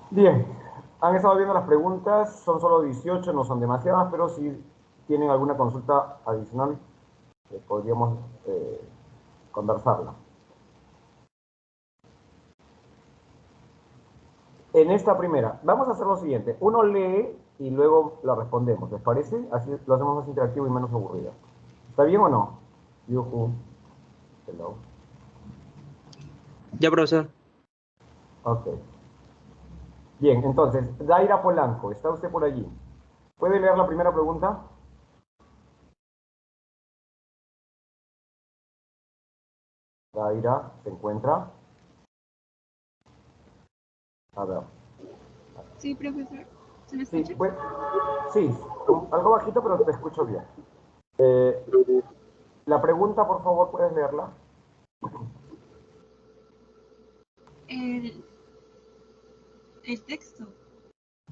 Bien, han estado viendo las preguntas, son solo 18, no son demasiadas, pero si tienen alguna consulta adicional, podríamos conversarla. En esta primera, vamos a hacer lo siguiente. Uno lee y luego la respondemos, ¿les parece? Así lo hacemos más interactivo y menos aburrido. ¿Está bien o no? Yuhu. Hello. Ya, profesor. Ok. Bien, entonces, Daira Polanco, ¿está usted por allí? ¿Puede leer la primera pregunta? Daira, ¿se encuentra? A ver. Sí, profesor. ¿Se me Sí, escucha? pues, sí, algo bajito, pero te escucho bien. La pregunta, por favor, ¿puedes leerla? El, el texto.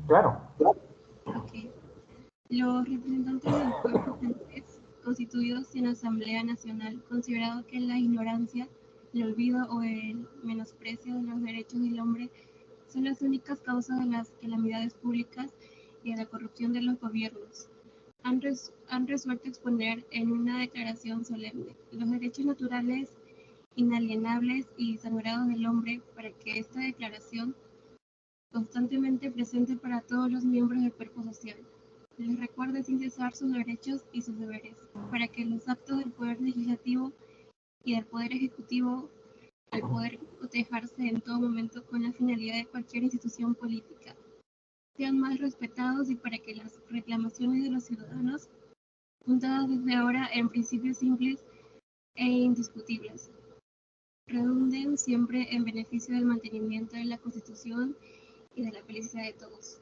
Claro. Ok. Los representantes del pueblo francés, constituidos en Asamblea Nacional, considerado que la ignorancia, el olvido o el menosprecio de los derechos del hombre son las únicas causas de las calamidades públicas y de la corrupción de los gobiernos. Han resuelto exponer en una declaración solemne los derechos naturales, inalienables y sagrados del hombre para que esta declaración constantemente presente para todos los miembros del cuerpo social. Les recuerde sin cesar sus derechos y sus deberes, para que los actos del Poder Legislativo y del Poder Ejecutivo, al poder cotejarse en todo momento con la finalidad de cualquier institución política, sean más respetados y para que las reclamaciones de los ciudadanos, fundadas desde ahora en principios simples e indiscutibles, redunden siempre en beneficio del mantenimiento de la Constitución y de la felicidad de todos.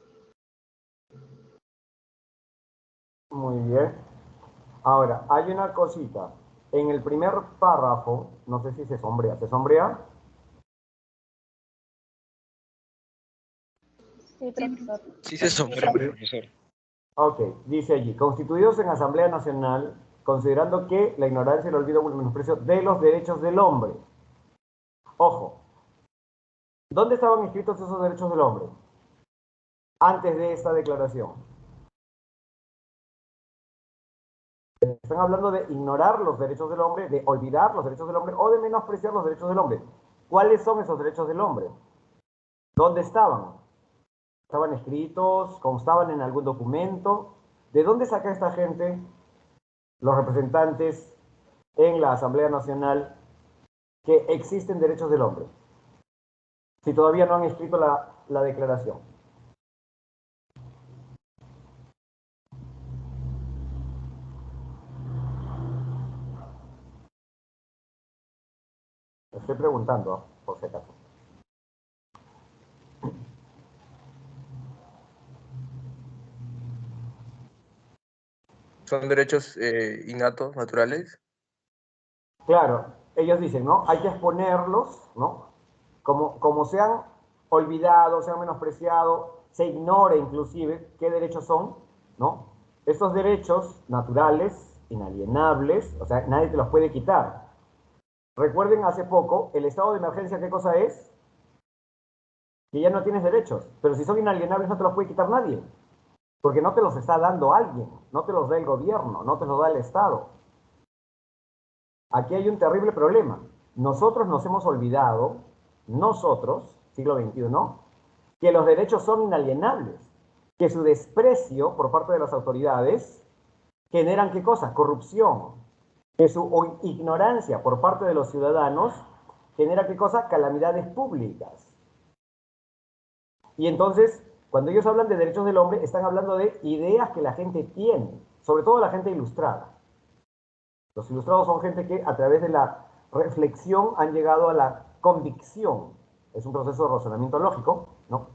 Muy bien. Ahora, hay una cosita. En el primer párrafo, no sé si se sombrea. ¿Se sombrea? Sí, profesor. Sí se sombra, profesor. Ok, dice allí, constituidos en Asamblea Nacional, considerando que la ignorancia, el olvido o el menosprecio de los derechos del hombre. Ojo, ¿dónde estaban escritos esos derechos del hombre? Antes de esta declaración. Están hablando de ignorar los derechos del hombre, de olvidar los derechos del hombre o de menospreciar los derechos del hombre. ¿Cuáles son esos derechos del hombre? ¿Dónde estaban? ¿Estaban escritos? ¿Constaban en algún documento? ¿De dónde saca esta gente, los representantes en la Asamblea Nacional, que existen derechos del hombre? Si todavía no han escrito la declaración. Estoy preguntando, por si acaso. Son derechos innatos, naturales. Claro, ellos dicen, ¿no? Hay que exponerlos, ¿no? Como se han olvidado, se han menospreciado, se ignore inclusive qué derechos son, ¿no? Estos derechos naturales, inalienables, o sea, nadie te los puede quitar. Recuerden hace poco, el estado de emergencia, ¿qué cosa es? Que ya no tienes derechos, pero si son inalienables no te los puede quitar nadie, porque no te los está dando alguien, no te los da el gobierno, no te los da el Estado. Aquí hay un terrible problema. Nosotros nos hemos olvidado, nosotros, siglo XXI, que los derechos son inalienables, que su desprecio por parte de las autoridades generan qué cosa? Corrupción, que su ignorancia por parte de los ciudadanos genera qué cosa? Calamidades públicas. Y entonces, cuando ellos hablan de derechos del hombre, están hablando de ideas que la gente tiene, sobre todo la gente ilustrada. Los ilustrados son gente que a través de la reflexión han llegado a la convicción. Es un proceso de razonamiento lógico, ¿no?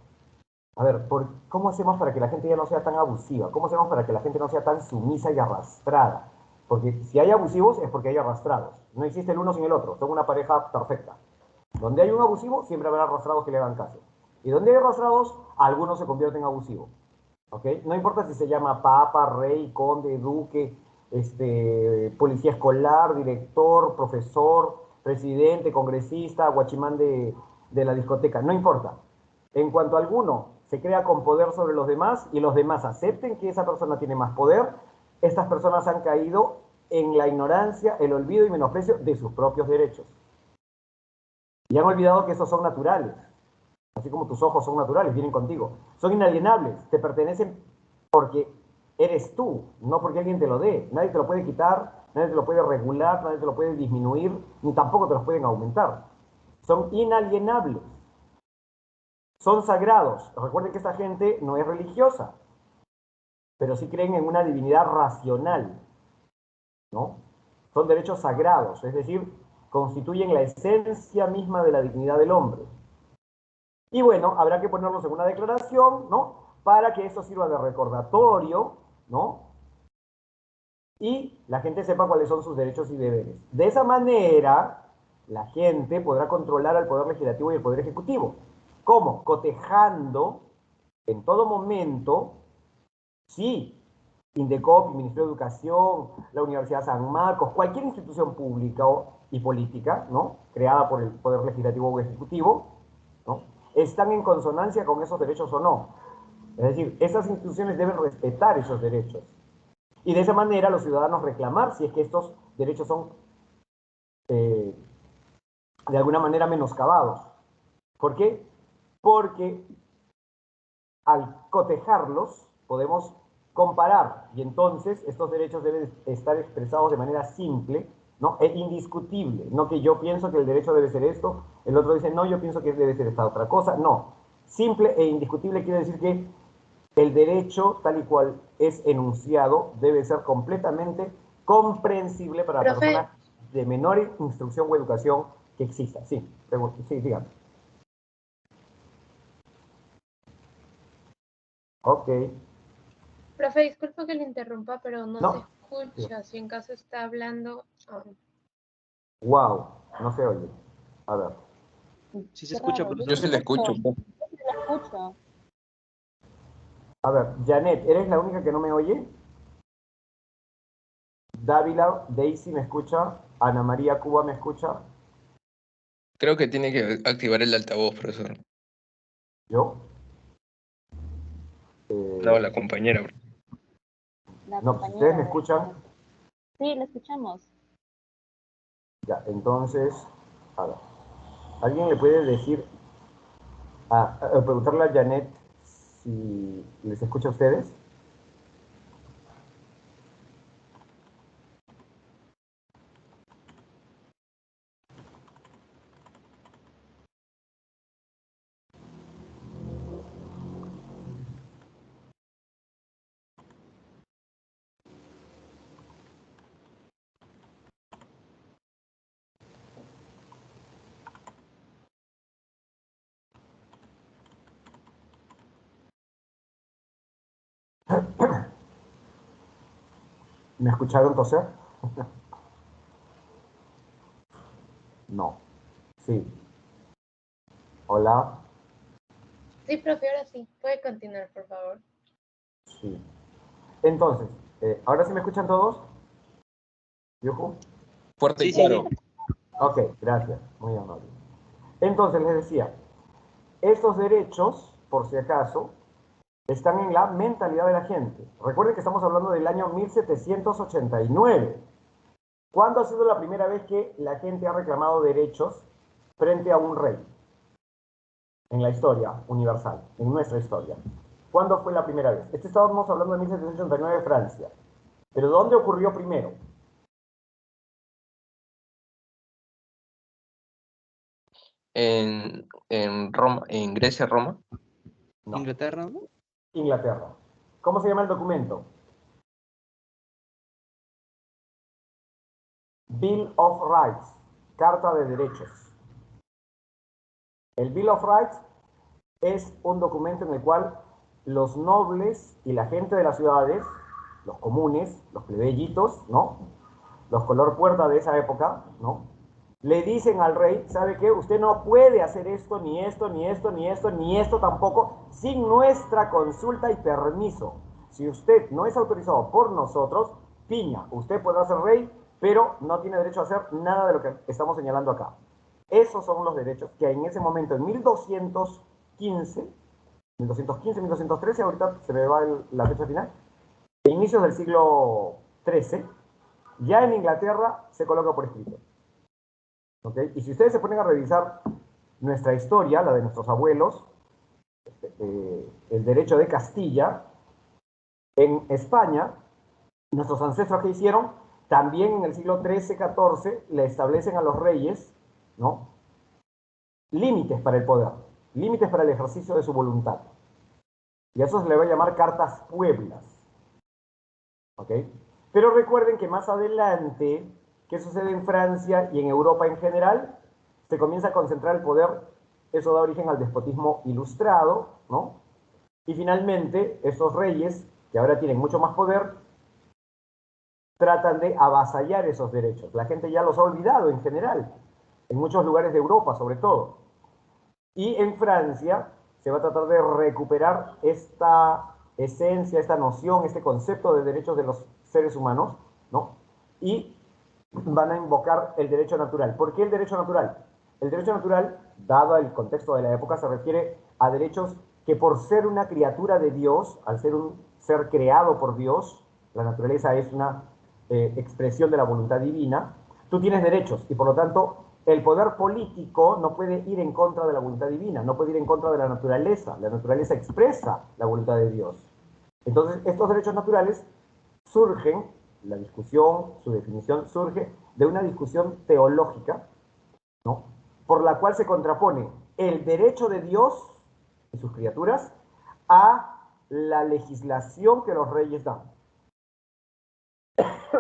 A ver, ¿cómo hacemos para que la gente ya no sea tan abusiva? ¿Cómo hacemos para que la gente no sea tan sumisa y arrastrada? Porque si hay abusivos es porque hay arrastrados. No existe el uno sin el otro. Son una pareja perfecta. Donde hay un abusivo, siempre habrá arrastrados que le hagan caso. Y donde hay arrastrados, algunos se convierten en abusivos. ¿Ok? No importa si se llama papa, rey, conde, duque, policía escolar, director, profesor, presidente, congresista, guachimán de la discoteca, no importa. En cuanto alguno se crea con poder sobre los demás y los demás acepten que esa persona tiene más poder, estas personas han caído en la ignorancia, el olvido y menosprecio de sus propios derechos. Y han olvidado que esos son naturales, así como tus ojos son naturales, vienen contigo. Son inalienables, te pertenecen porque eres tú, no porque alguien te lo dé. Nadie te lo puede quitar, nadie te lo puede regular, nadie te lo puede disminuir, ni tampoco te los pueden aumentar. Son inalienables. Son sagrados. Recuerden que esta gente no es religiosa, pero sí creen en una divinidad racional, ¿no? Son derechos sagrados, es decir, constituyen la esencia misma de la dignidad del hombre. Y bueno, habrá que ponerlos en una declaración, ¿no? Para que eso sirva de recordatorio, ¿no? Y la gente sepa cuáles son sus derechos y deberes. De esa manera, la gente podrá controlar al Poder Legislativo y el Poder Ejecutivo. ¿Cómo? Cotejando en todo momento, sí, Indecop, Ministerio de Educación, la Universidad San Marcos, cualquier institución pública y política, ¿no? Creada por el Poder Legislativo o Ejecutivo, ¿no? Están en consonancia con esos derechos o no. Es decir, esas instituciones deben respetar esos derechos. Y de esa manera los ciudadanos reclamar si es que estos derechos son de alguna manera menoscabados. ¿Por qué? Porque al cotejarlos podemos comparar y entonces estos derechos deben estar expresados de manera simple, ¿no? E indiscutible, no que yo pienso que el derecho debe ser esto, el otro dice no, yo pienso que debe ser esta otra cosa, no. Simple e indiscutible quiere decir que el derecho tal y cual es enunciado debe ser completamente comprensible para la persona de menor instrucción o educación que exista. Sí, sí, dígame. Ok. Profe, disculpa que le interrumpa, pero no, No. se escucha. Si en caso está hablando. Wow, no se oye. A ver. Sí se escucha, Claro, profesor. Yo se la escucho. Yo se la escucho. A ver, Janet, ¿eres la única que no me oye? Dávila, Daisy me escucha. Ana María Cuba me escucha. Creo que tiene que activar el altavoz, profesor. ¿Yo? No, la compañera. La No, pues ustedes me compañera. escuchan. Sí, la escuchamos. Ya, entonces, a ver. ¿Alguien le puede decir, preguntarle a Janet si les escucha a ustedes? ¿Me escucharon toser? No. Sí. Hola. Sí, profe, ahora sí. Puede continuar, por favor. Sí. Entonces, ¿ahora sí me escuchan todos? ¿Yuhu? Fuerte y Sí, claro. Ok, gracias. Muy amable. Entonces, les decía, estos derechos, por si acaso, están en la mentalidad de la gente. Recuerden que estamos hablando del año 1789. ¿Cuándo ha sido la primera vez que la gente ha reclamado derechos frente a un rey? En la historia universal, en nuestra historia. ¿Cuándo fue la primera vez? Estábamos hablando de 1789 Francia. ¿Pero dónde ocurrió primero? En Roma, en Grecia, Roma. No. Inglaterra, ¿no? Inglaterra. ¿Cómo se llama el documento? Bill of Rights, Carta de Derechos. El Bill of Rights es un documento en el cual los nobles y la gente de las ciudades, los comunes, los plebeyitos, ¿no? Los color puerta de esa época, ¿no? Le dicen al rey, ¿sabe qué? Usted no puede hacer esto, ni esto, ni esto, ni esto, ni esto tampoco, sin nuestra consulta y permiso. Si usted no es autorizado por nosotros, piña, usted podrá ser rey, pero no tiene derecho a hacer nada de lo que estamos señalando acá. Esos son los derechos que en ese momento, en 1200 1213, ahorita se me va la fecha final, a inicios del siglo XIII, ya en Inglaterra se coloca por escrito. ¿Okay? Y si ustedes se ponen a revisar nuestra historia, la de nuestros abuelos, el derecho de Castilla, en España, nuestros ancestros que hicieron, también en el siglo XIII, XIV, le establecen a los reyes, ¿no?, límites para el poder, límites para el ejercicio de su voluntad. Y a eso se le va a llamar cartas pueblas. ¿Ok? Pero recuerden que más adelante, ¿qué sucede en Francia y en Europa en general? Se comienza a concentrar el poder, eso da origen al despotismo ilustrado, ¿no? Y finalmente, esos reyes, que ahora tienen mucho más poder, tratan de avasallar esos derechos. La gente ya los ha olvidado en general, en muchos lugares de Europa sobre todo. Y en Francia se va a tratar de recuperar esta esencia, esta noción, este concepto de derechos de los seres humanos, ¿no? Y van a invocar el derecho natural. ¿Por qué el derecho natural? El derecho natural, dado el contexto de la época, se refiere a derechos que por ser una criatura de Dios, al ser un ser creado por Dios, la naturaleza es una expresión de la voluntad divina, tú tienes derechos y por lo tanto el poder político no puede ir en contra de la voluntad divina, no puede ir en contra de la naturaleza expresa la voluntad de Dios. Entonces, estos derechos naturales surgen, la discusión, su definición surge de una discusión teológica, ¿no?, por la cual se contrapone el derecho de Dios y sus criaturas a la legislación que los reyes dan.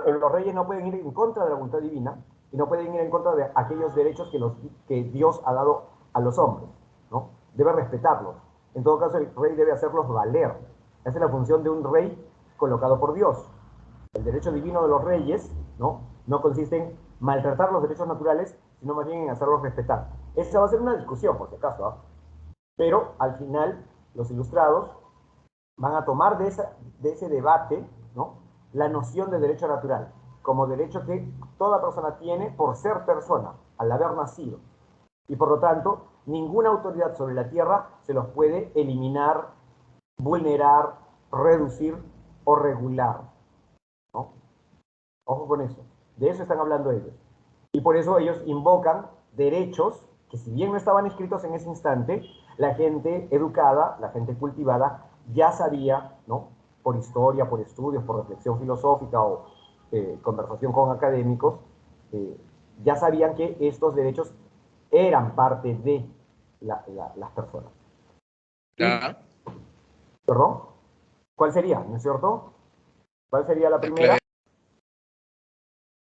Los reyes no pueden ir en contra de la voluntad divina y no pueden ir en contra de aquellos derechos que Dios ha dado a los hombres, ¿no? Debe respetarlos. En todo caso, el rey debe hacerlos valer. Esa es la función de un rey colocado por Dios. El derecho divino de los reyes, no consiste en maltratar los derechos naturales, sino más bien en hacerlos respetar. Esa va a ser una discusión, por si acaso, ¿eh? Pero al final, los ilustrados van a tomar de ese debate, ¿no?, la noción de derecho natural, como derecho que toda persona tiene por ser persona, al haber nacido. Y por lo tanto, ninguna autoridad sobre la tierra se los puede eliminar, vulnerar, reducir o regular, ¿no? Ojo con eso. De eso están hablando ellos. Y por eso ellos invocan derechos que, si bien no estaban escritos en ese instante, la gente educada, la gente cultivada, ya sabía, ¿no?, por historia, por estudios, por reflexión filosófica o conversación con académicos, ya sabían que estos derechos eran parte de las personas. Claro, ¿Perdón? ¿Cuál sería? ¿No es cierto? ¿Cuál sería la primera? claro.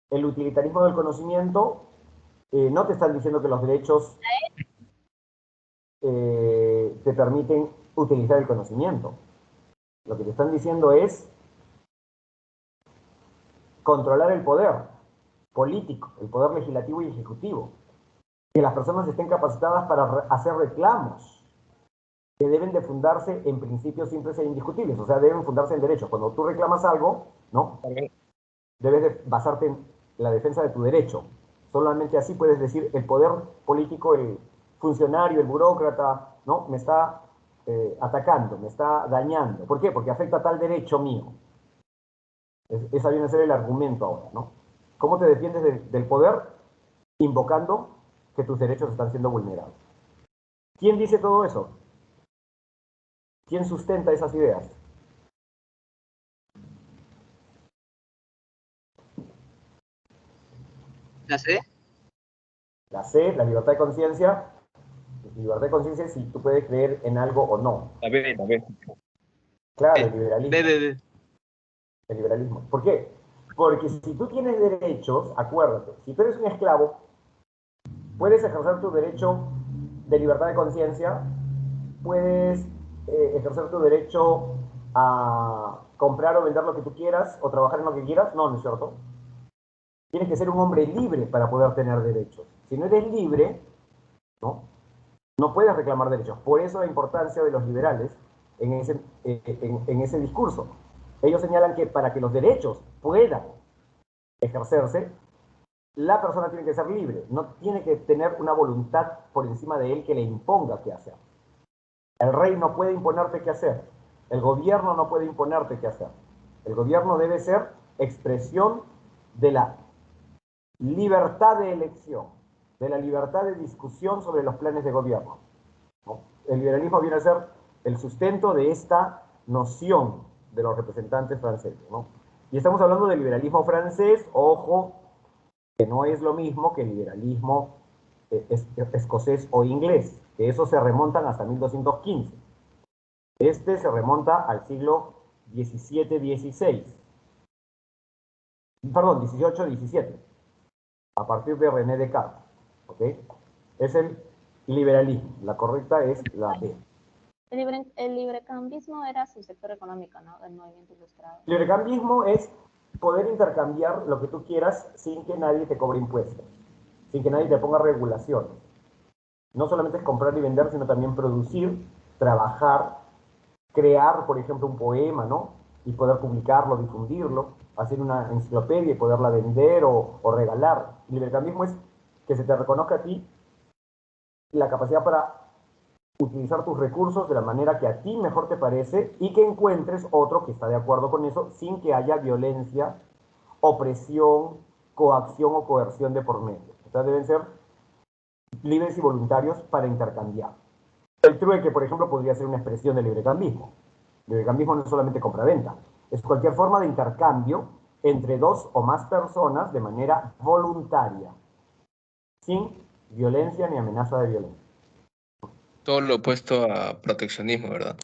El utilitarismo del conocimiento. No te están diciendo que los derechos te permiten utilizar el conocimiento. Lo que te están diciendo es controlar el poder político, el poder legislativo y ejecutivo. Que las personas estén capacitadas para hacer reclamos que deben de fundarse en principios simples e indiscutibles, o sea, deben fundarse en derechos. Cuando tú reclamas algo, ¿no?, debes de basarte en la defensa de tu derecho. Solamente así puedes decir, el poder político, el funcionario, el burócrata, ¿no?, me está atacando, me está dañando. ¿Por qué? Porque afecta tal derecho mío. Ese viene a ser el argumento ahora, ¿no? ¿Cómo te defiendes del poder? Invocando que tus derechos están siendo vulnerados. ¿Quién dice todo eso? ¿Quién sustenta esas ideas? ¿La sé? La C, la libertad de conciencia. Libertad de conciencia es si tú puedes creer en algo o no. A ver. Claro, el liberalismo. Ve. El liberalismo. ¿Por qué? Porque si tú tienes derechos, acuérdate, si tú eres un esclavo, puedes ejercer tu derecho de libertad de conciencia, puedes ejercer tu derecho a comprar o vender lo que tú quieras, o trabajar en lo que quieras. No, ¿no es cierto? Tienes que ser un hombre libre para poder tener derechos. Si no eres libre, no puedes reclamar derechos. Por eso la importancia de los liberales en ese discurso. Ellos señalan que para que los derechos puedan ejercerse, la persona tiene que ser libre, no tiene que tener una voluntad por encima de él que le imponga qué hacer. El rey no puede imponerte qué hacer. El gobierno no puede imponerte qué hacer. El gobierno debe ser expresión de la libertad de elección, de la libertad de discusión sobre los planes de gobierno, ¿no? El liberalismo viene a ser el sustento de esta noción de los representantes franceses, ¿no? Y estamos hablando del liberalismo francés, ojo, que no es lo mismo que el liberalismo escocés o inglés, que esos se remontan hasta 1215. Este se remonta al siglo XVII-XVI, perdón, XVIII-XVII, a partir de René Descartes, ¿ok? Es el liberalismo, la correcta es la B. El librecambismo era su sector económico, ¿no? Del movimiento ilustrado. El librecambismo es poder intercambiar lo que tú quieras sin que nadie te cobre impuestos, sin que nadie te ponga regulaciones. No solamente es comprar y vender, sino también producir, trabajar, crear, por ejemplo, un poema, ¿no? Y poder publicarlo, difundirlo, hacer una enciclopedia y poderla vender o regalar. El libercambismo es que se te reconozca a ti la capacidad para utilizar tus recursos de la manera que a ti mejor te parece y que encuentres otro que está de acuerdo con eso sin que haya violencia, opresión, coacción o coerción de por medio. O sea, deben ser libres y voluntarios para intercambiar. El trueque, por ejemplo, podría ser una expresión del librecambismo. El librecambismo no es solamente compra-venta, es cualquier forma de intercambio entre dos o más personas de manera voluntaria, sin violencia ni amenaza de violencia. Todo lo opuesto a proteccionismo, ¿verdad?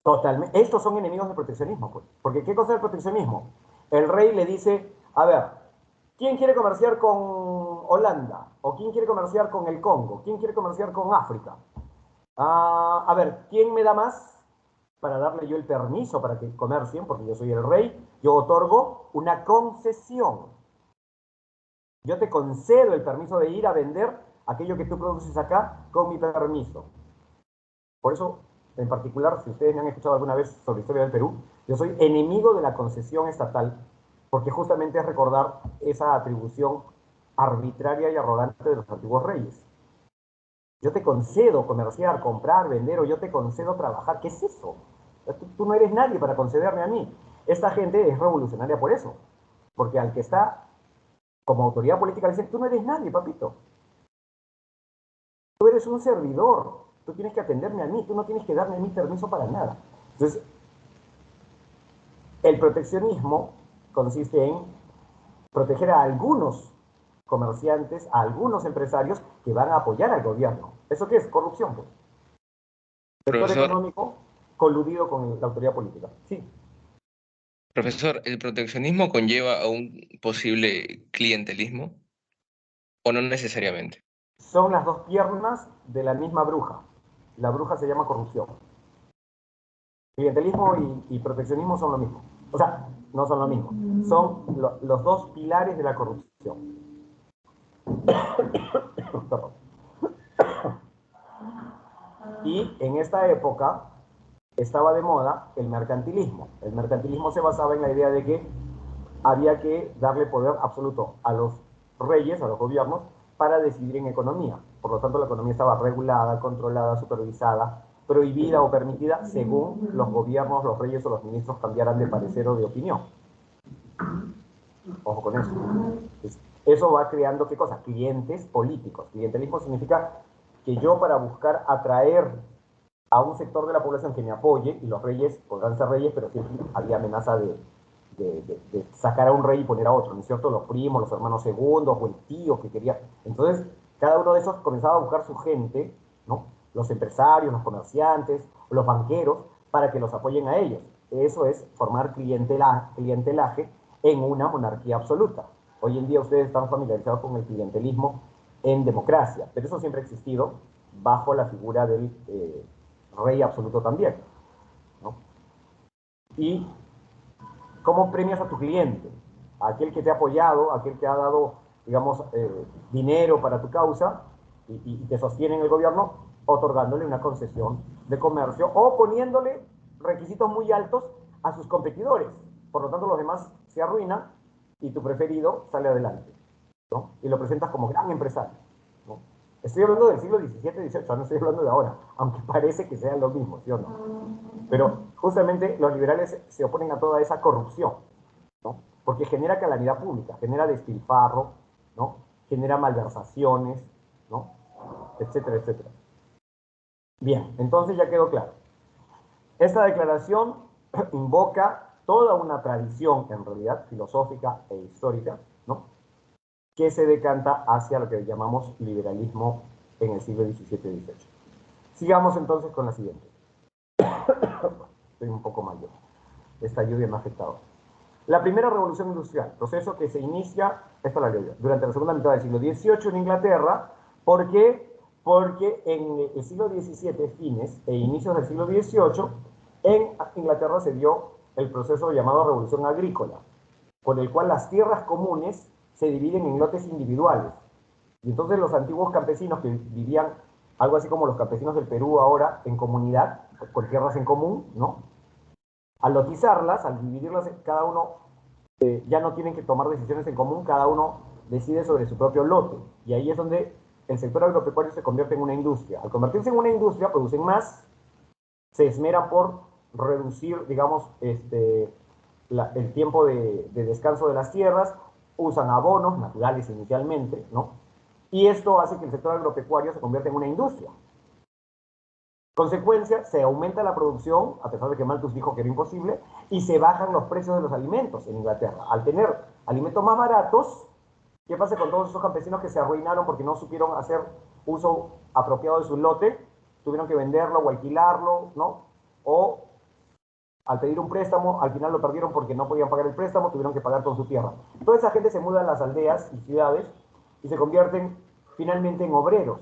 Totalmente. Estos son enemigos del proteccionismo, pues. Porque ¿qué cosa es el proteccionismo? El rey le dice, a ver, ¿quién quiere comerciar con Holanda? ¿O quién quiere comerciar con el Congo? ¿Quién quiere comerciar con África? A ver, ¿quién me da más para darle yo el permiso para que comercien? Porque yo soy el rey. Yo otorgo una concesión. Yo te concedo el permiso de ir a vender aquello que tú produces acá con mi permiso. Por eso, en particular, si ustedes me han escuchado alguna vez sobre la historia del Perú, yo soy enemigo de la concesión estatal, porque justamente es recordar esa atribución arbitraria y arrogante de los antiguos reyes. Yo te concedo comerciar, comprar, vender, o yo te concedo trabajar. ¿Qué es eso? Tú no eres nadie para concederme a mí. Esta gente es revolucionaria por eso, porque al que está como autoridad política le dicen, tú no eres nadie, papito. Tú eres un servidor. Tú tienes que atenderme a mí, tú no tienes que darme a mí permiso para nada. Entonces, el proteccionismo consiste en proteger a algunos comerciantes, a algunos empresarios que van a apoyar al gobierno. ¿Eso qué es? Corrupción, pues. Sector Profesor, económico coludido con la autoridad política. Sí, profesor, ¿el proteccionismo conlleva a un posible clientelismo o no necesariamente? son las dos piernas de la misma bruja. La bruja se llama corrupción. Clientelismo y proteccionismo son lo mismo. O sea, no son lo mismo. Son los dos pilares de la corrupción. Y en esta época estaba de moda el mercantilismo. El mercantilismo se basaba en la idea de que había que darle poder absoluto a los reyes, a los gobiernos, para decidir en economía. Por lo tanto, la economía estaba regulada, controlada, supervisada, prohibida o permitida según los gobiernos, los reyes o los ministros cambiaran de parecer o de opinión. Ojo con eso. Eso va creando, ¿qué cosa? Clientes políticos. Clientelismo significa que yo, para buscar atraer a un sector de la población que me apoye, y los reyes podrán ser reyes, pero siempre había amenaza de sacar a un rey y poner a otro, ¿no es cierto? Los primos, los hermanos segundos, o el tío que quería. Entonces, cada uno de esos comenzaba a buscar su gente, ¿no? Los empresarios, los comerciantes, los banqueros, para que los apoyen a ellos. Eso es formar clientelaje en una monarquía absoluta. Hoy en día ustedes están familiarizados con el clientelismo en democracia, pero eso siempre ha existido bajo la figura del rey absoluto también, ¿no? Y ¿cómo premias a tu cliente? A aquel que te ha apoyado, a aquel que ha dado, digamos, dinero para tu causa y te sostiene en el gobierno, otorgándole una concesión de comercio o poniéndole requisitos muy altos a sus competidores. Por lo tanto, los demás se arruinan y tu preferido sale adelante, ¿no? Y lo presentas como gran empresario, ¿no? Estoy hablando del siglo XVII y XVIII, no estoy hablando de ahora, aunque parece que sea lo mismo, ¿sí o no? Pero justamente los liberales se oponen a toda esa corrupción, ¿no? Porque genera calamidad pública, genera despilfarro, ¿no? Genera malversaciones, ¿no? Etcétera, etcétera. Bien, entonces ya quedó claro. Esta declaración invoca toda una tradición, en realidad, filosófica e histórica, ¿no? Que se decanta hacia lo que llamamos liberalismo en el siglo XVII y XVIII. Sigamos entonces con la siguiente. Estoy un poco mayor. Esta lluvia me ha afectado. La primera revolución industrial, proceso que se inicia, esto la leo yo, durante la segunda mitad del siglo XVIII en Inglaterra. ¿Por qué? Porque en el siglo XVII, fines e inicios del siglo XVIII, en Inglaterra se dio el proceso llamado revolución agrícola, con el cual las tierras comunes se dividen en lotes individuales. Y entonces los antiguos campesinos que vivían, algo así como los campesinos del Perú ahora, en comunidad, con tierras en común, ¿no? Al lotizarlas, al dividirlas, cada uno ya no tienen que tomar decisiones en común, cada uno decide sobre su propio lote. Y ahí es donde el sector agropecuario se convierte en una industria. Al convertirse en una industria, producen más, se esmeran por reducir, digamos, el tiempo de descanso de las tierras, usan abonos naturales inicialmente, ¿no? Y esto hace que el sector agropecuario se convierta en una industria. Consecuencia, se aumenta la producción, a pesar de que Malthus dijo que era imposible, y se bajan los precios de los alimentos en Inglaterra. Al tener alimentos más baratos, ¿qué pasa con todos esos campesinos que se arruinaron porque no supieron hacer uso apropiado de su lote? Tuvieron que venderlo o alquilarlo, ¿no? O al pedir un préstamo, al final lo perdieron porque no podían pagar el préstamo, tuvieron que pagar con su tierra. Toda esa gente se muda a las aldeas y ciudades y se convierten finalmente en obreros.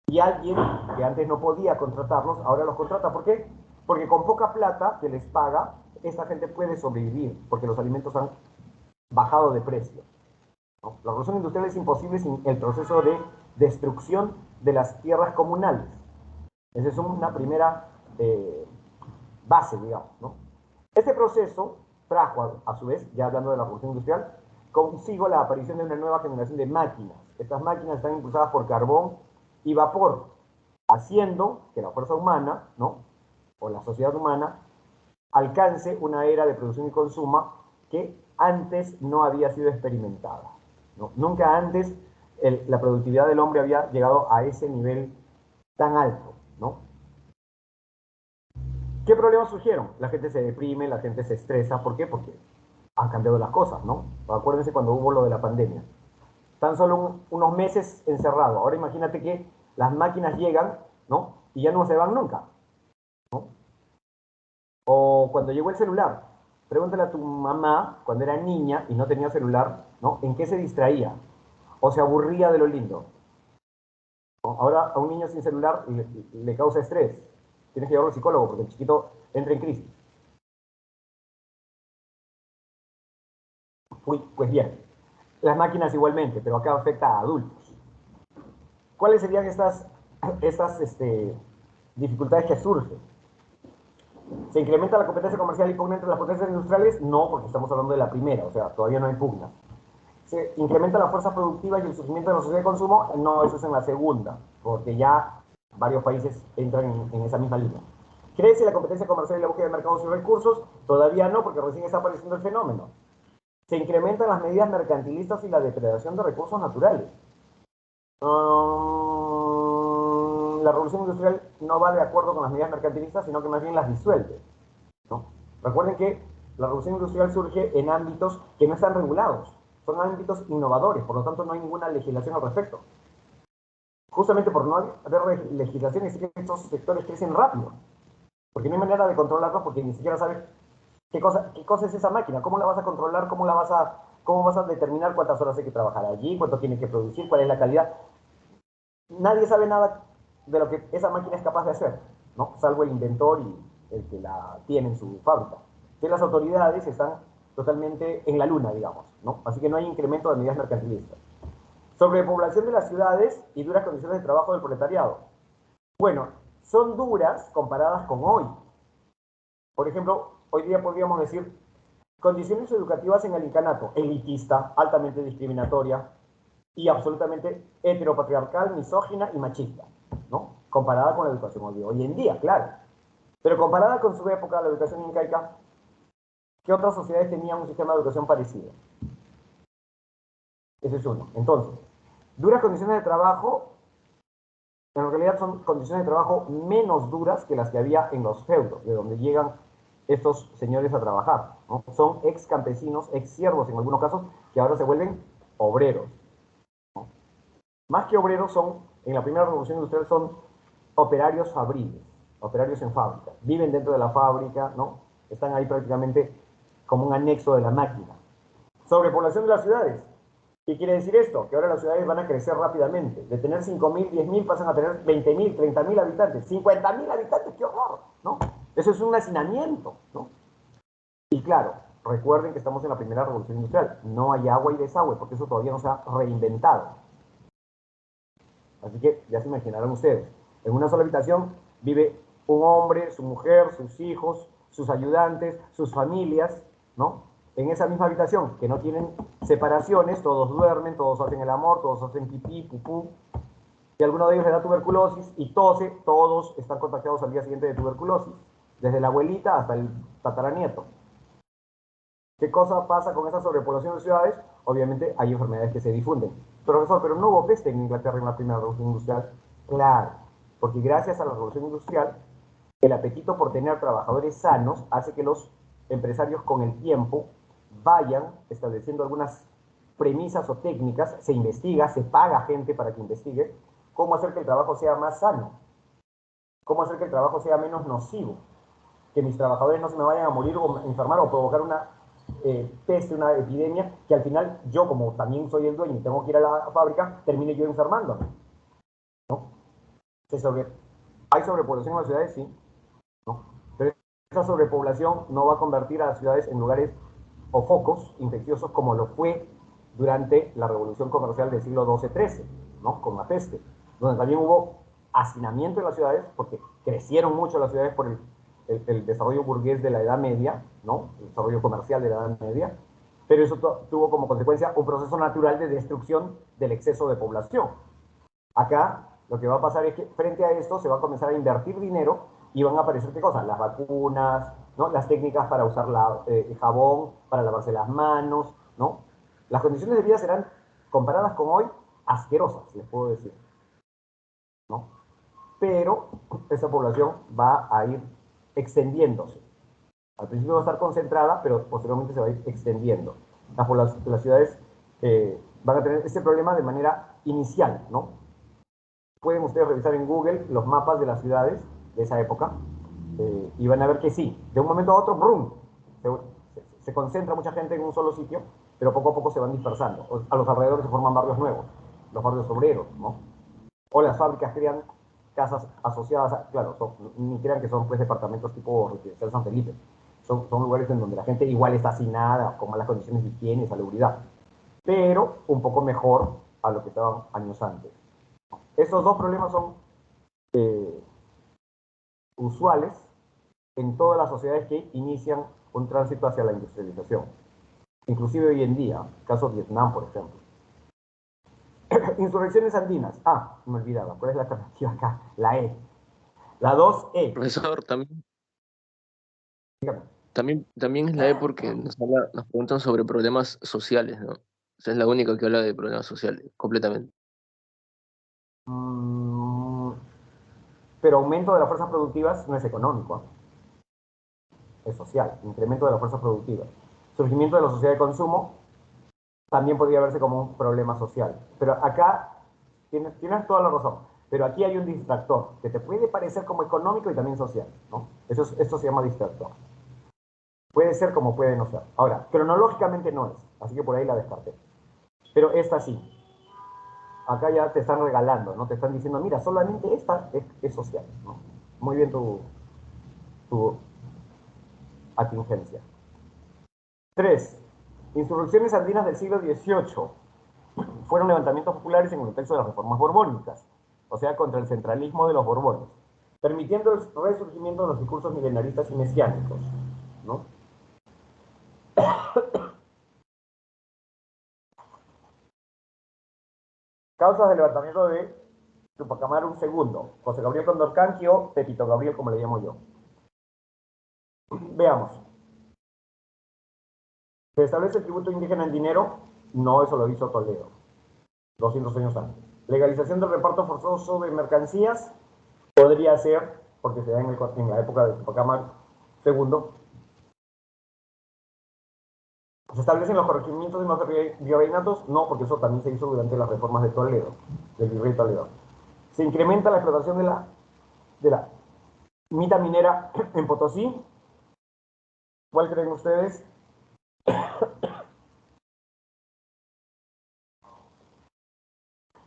Y alguien que antes no podía contratarlos, ahora los contrata. ¿Por qué? Porque con poca plata que les paga, esta gente puede sobrevivir, porque los alimentos han bajado de precio, ¿no? La revolución industrial es imposible sin el proceso de destrucción de las tierras comunales. Esa es una primera base, digamos, ¿no? Este proceso trajo, a su vez, ya hablando de la revolución industrial, consigo la aparición de una nueva generación de máquinas. Estas máquinas están impulsadas por carbón y vapor, haciendo que la fuerza humana, ¿no? O la sociedad humana alcance una era de producción y consumo que antes no había sido experimentada, ¿no? Nunca antes la productividad del hombre había llegado a ese nivel tan alto, ¿no? ¿Qué problemas surgieron? La gente se deprime, la gente se estresa. ¿Por qué? Porque han cambiado las cosas, ¿no? Acuérdense cuando hubo lo de la pandemia. Tan solo unos meses encerrados. Ahora imagínate que las máquinas llegan, ¿no? Y ya no se van nunca, ¿no? O cuando llegó el celular. Pregúntale a tu mamá, cuando era niña y no tenía celular, ¿no? ¿En qué se distraía? O se aburría de lo lindo, ¿no? Ahora a un niño sin celular le causa estrés. Tienes que llevarlo al psicólogo porque el chiquito entra en crisis. Pues bien, las máquinas igualmente, pero acá afecta a adultos. ¿Cuáles serían estas dificultades que surgen? ¿Se incrementa la competencia comercial y pugna entre las potencias industriales? No, porque estamos hablando de la primera, o sea, todavía no hay pugna. ¿Se incrementa la fuerza productiva y el surgimiento de la sociedad de consumo? No, eso es en la segunda, porque ya varios países entran en esa misma línea. ¿Crece la competencia comercial y la búsqueda de mercados y recursos? Todavía no, porque recién está apareciendo el fenómeno. Se incrementan las medidas mercantilistas y la depredación de recursos naturales. La revolución industrial no va de acuerdo con las medidas mercantilistas, sino que más bien las disuelve, ¿no? Recuerden que la revolución industrial surge en ámbitos que no están regulados, son ámbitos innovadores, por lo tanto no hay ninguna legislación al respecto. Justamente por no haber legislación, es que estos sectores crecen rápido, porque no hay manera de controlarlos, porque ni siquiera sabes qué cosa es esa máquina, cómo la vas a controlar, cómo vas a determinar cuántas horas hay que trabajar allí, cuánto tiene que producir, cuál es la calidad. Nadie sabe nada de lo que esa máquina es capaz de hacer, ¿no? Salvo el inventor y el que la tiene en su fábrica. Que las autoridades están totalmente en la luna, digamos, ¿no? Así que no hay incremento de medidas mercantilistas. Sobrepoblación de las ciudades y duras condiciones de trabajo del proletariado. Bueno, son duras comparadas con hoy. Por ejemplo, hoy día podríamos decir condiciones educativas en el incanato, elitista, altamente discriminatoria, y absolutamente heteropatriarcal, misógina y machista, ¿no? Comparada con la educación de hoy en día, claro. Pero comparada con su época, la educación incaica, ¿qué otras sociedades tenían un sistema de educación parecido? Ese es uno. Entonces, duras condiciones de trabajo, en realidad son condiciones de trabajo menos duras que las que había en los feudos, de donde llegan estos señores a trabajar, ¿no? Son ex campesinos, ex siervos en algunos casos, que ahora se vuelven obreros, ¿no? Más que obreros son, en la primera revolución industrial son operarios fabriles, operarios en fábrica. Viven dentro de la fábrica, ¿no? Están ahí prácticamente como un anexo de la máquina. Sobrepoblación de las ciudades. ¿Qué quiere decir esto? Que ahora las ciudades van a crecer rápidamente. De tener 5.000, 10.000 pasan a tener 20.000, 30.000 habitantes. 50.000 habitantes, ¡qué horror! ¿No? Eso es un hacinamiento, ¿no? Y claro, recuerden que estamos en la primera revolución industrial. No hay agua y desagüe, porque eso todavía no se ha reinventado. Así que ya se imaginarán ustedes. En una sola habitación vive un hombre, su mujer, sus hijos, sus ayudantes, sus familias, ¿no? En esa misma habitación, que no tienen separaciones, todos duermen, todos hacen el amor, todos hacen pipí, pupú. Si alguno de ellos le da tuberculosis y tose, todos están contagiados al día siguiente de tuberculosis, desde la abuelita hasta el tataranieto. ¿Qué cosa pasa con esa sobrepoblación de ciudades? Obviamente hay enfermedades que se difunden. Profesor, pero no hubo peste en Inglaterra en la primera revolución industrial. Claro, porque gracias a la revolución industrial, el apetito por tener trabajadores sanos hace que los empresarios con el tiempo vayan estableciendo algunas premisas o técnicas, se investiga, se paga gente para que investigue cómo hacer que el trabajo sea más sano, cómo hacer que el trabajo sea menos nocivo, que mis trabajadores no se me vayan a morir o enfermar o provocar una peste, una epidemia, que al final yo, como también soy el dueño y tengo que ir a la fábrica, termine yo enfermándome, ¿no? ¿Hay sobrepoblación en las ciudades? Sí, ¿no? Pero esa sobrepoblación no va a convertir a las ciudades en lugares o focos infecciosos como lo fue durante la revolución comercial del siglo XII-XIII, ¿no? Con la peste, donde también hubo hacinamiento en las ciudades, porque crecieron mucho las ciudades por el desarrollo burgués de la Edad Media, ¿no? El desarrollo comercial de la Edad Media, pero eso tuvo como consecuencia un proceso natural de destrucción del exceso de población. Acá lo que va a pasar es que frente a esto se va a comenzar a invertir dinero y van a aparecer qué cosas, las vacunas, ¿no? Las técnicas para usar el jabón, para lavarse las manos, ¿no? Las condiciones de vida serán, comparadas con hoy, asquerosas, les puedo decir, ¿no? Pero esa población va a ir extendiéndose. Al principio va a estar concentrada, pero posteriormente se va a ir extendiendo. Las ciudades van a tener ese problema de manera inicial, ¿no? Pueden ustedes revisar en Google los mapas de las ciudades de esa época y van a ver que sí, de un momento a otro, ¡brum! Se concentra mucha gente en un solo sitio, pero poco a poco se van dispersando. A los alrededores se forman barrios nuevos, los barrios obreros, ¿no? O las fábricas crean casas asociadas, claro, ni crean que son pues departamentos tipo residencial San Felipe. Son lugares en donde la gente igual está hacinada, con malas condiciones de higiene y salubridad, pero un poco mejor a lo que estaban años antes. Estos dos problemas son usuales en todas las sociedades que inician un tránsito hacia la industrialización. Inclusive hoy en día, caso Vietnam, por ejemplo. Insurrecciones andinas. Me olvidaba. ¿Cuál es la alternativa acá? La E. La 2E. Profesor, también, Dígame. también es la E porque nos preguntan sobre problemas sociales, ¿no? O sea, es la única que habla de problemas sociales, completamente. Pero aumento de las fuerzas productivas no es económico, es social. Incremento de las fuerzas productivas. Surgimiento de la sociedad de consumo también podría verse como un problema social. Pero acá tienes toda la razón. Pero aquí hay un distractor que te puede parecer como económico y también social, ¿no? Esto se llama distractor. Puede ser como puede no ser. Ahora, cronológicamente no es, así que por ahí la descarté. Pero esta sí. Acá ya te están regalando, ¿no? Te están diciendo, mira, solamente esta es social, ¿no? Muy bien tu atingencia. 3. Insurrecciones andinas del siglo XVIII. Fueron levantamientos populares en el contexto de las reformas borbónicas, o sea, contra el centralismo de los borbones, permitiendo el resurgimiento de los discursos milenaristas y mesiánicos, ¿no? Causas del levantamiento de Tupac Amaru II. José Gabriel Condorcanqui o Pepito Gabriel, como le llamo yo. Veamos. ¿Se establece el tributo indígena en dinero? No, eso lo hizo Toledo, 200 años antes. Legalización del reparto forzoso de mercancías podría ser, porque se da en la época de Tupac Amaru II. ¿Se establecen los corregimientos de los virreinatos? No, porque eso también se hizo durante las reformas de Toledo, del virrey Toledo. ¿Se incrementa la explotación de la mita minera en Potosí? ¿Cuál creen ustedes?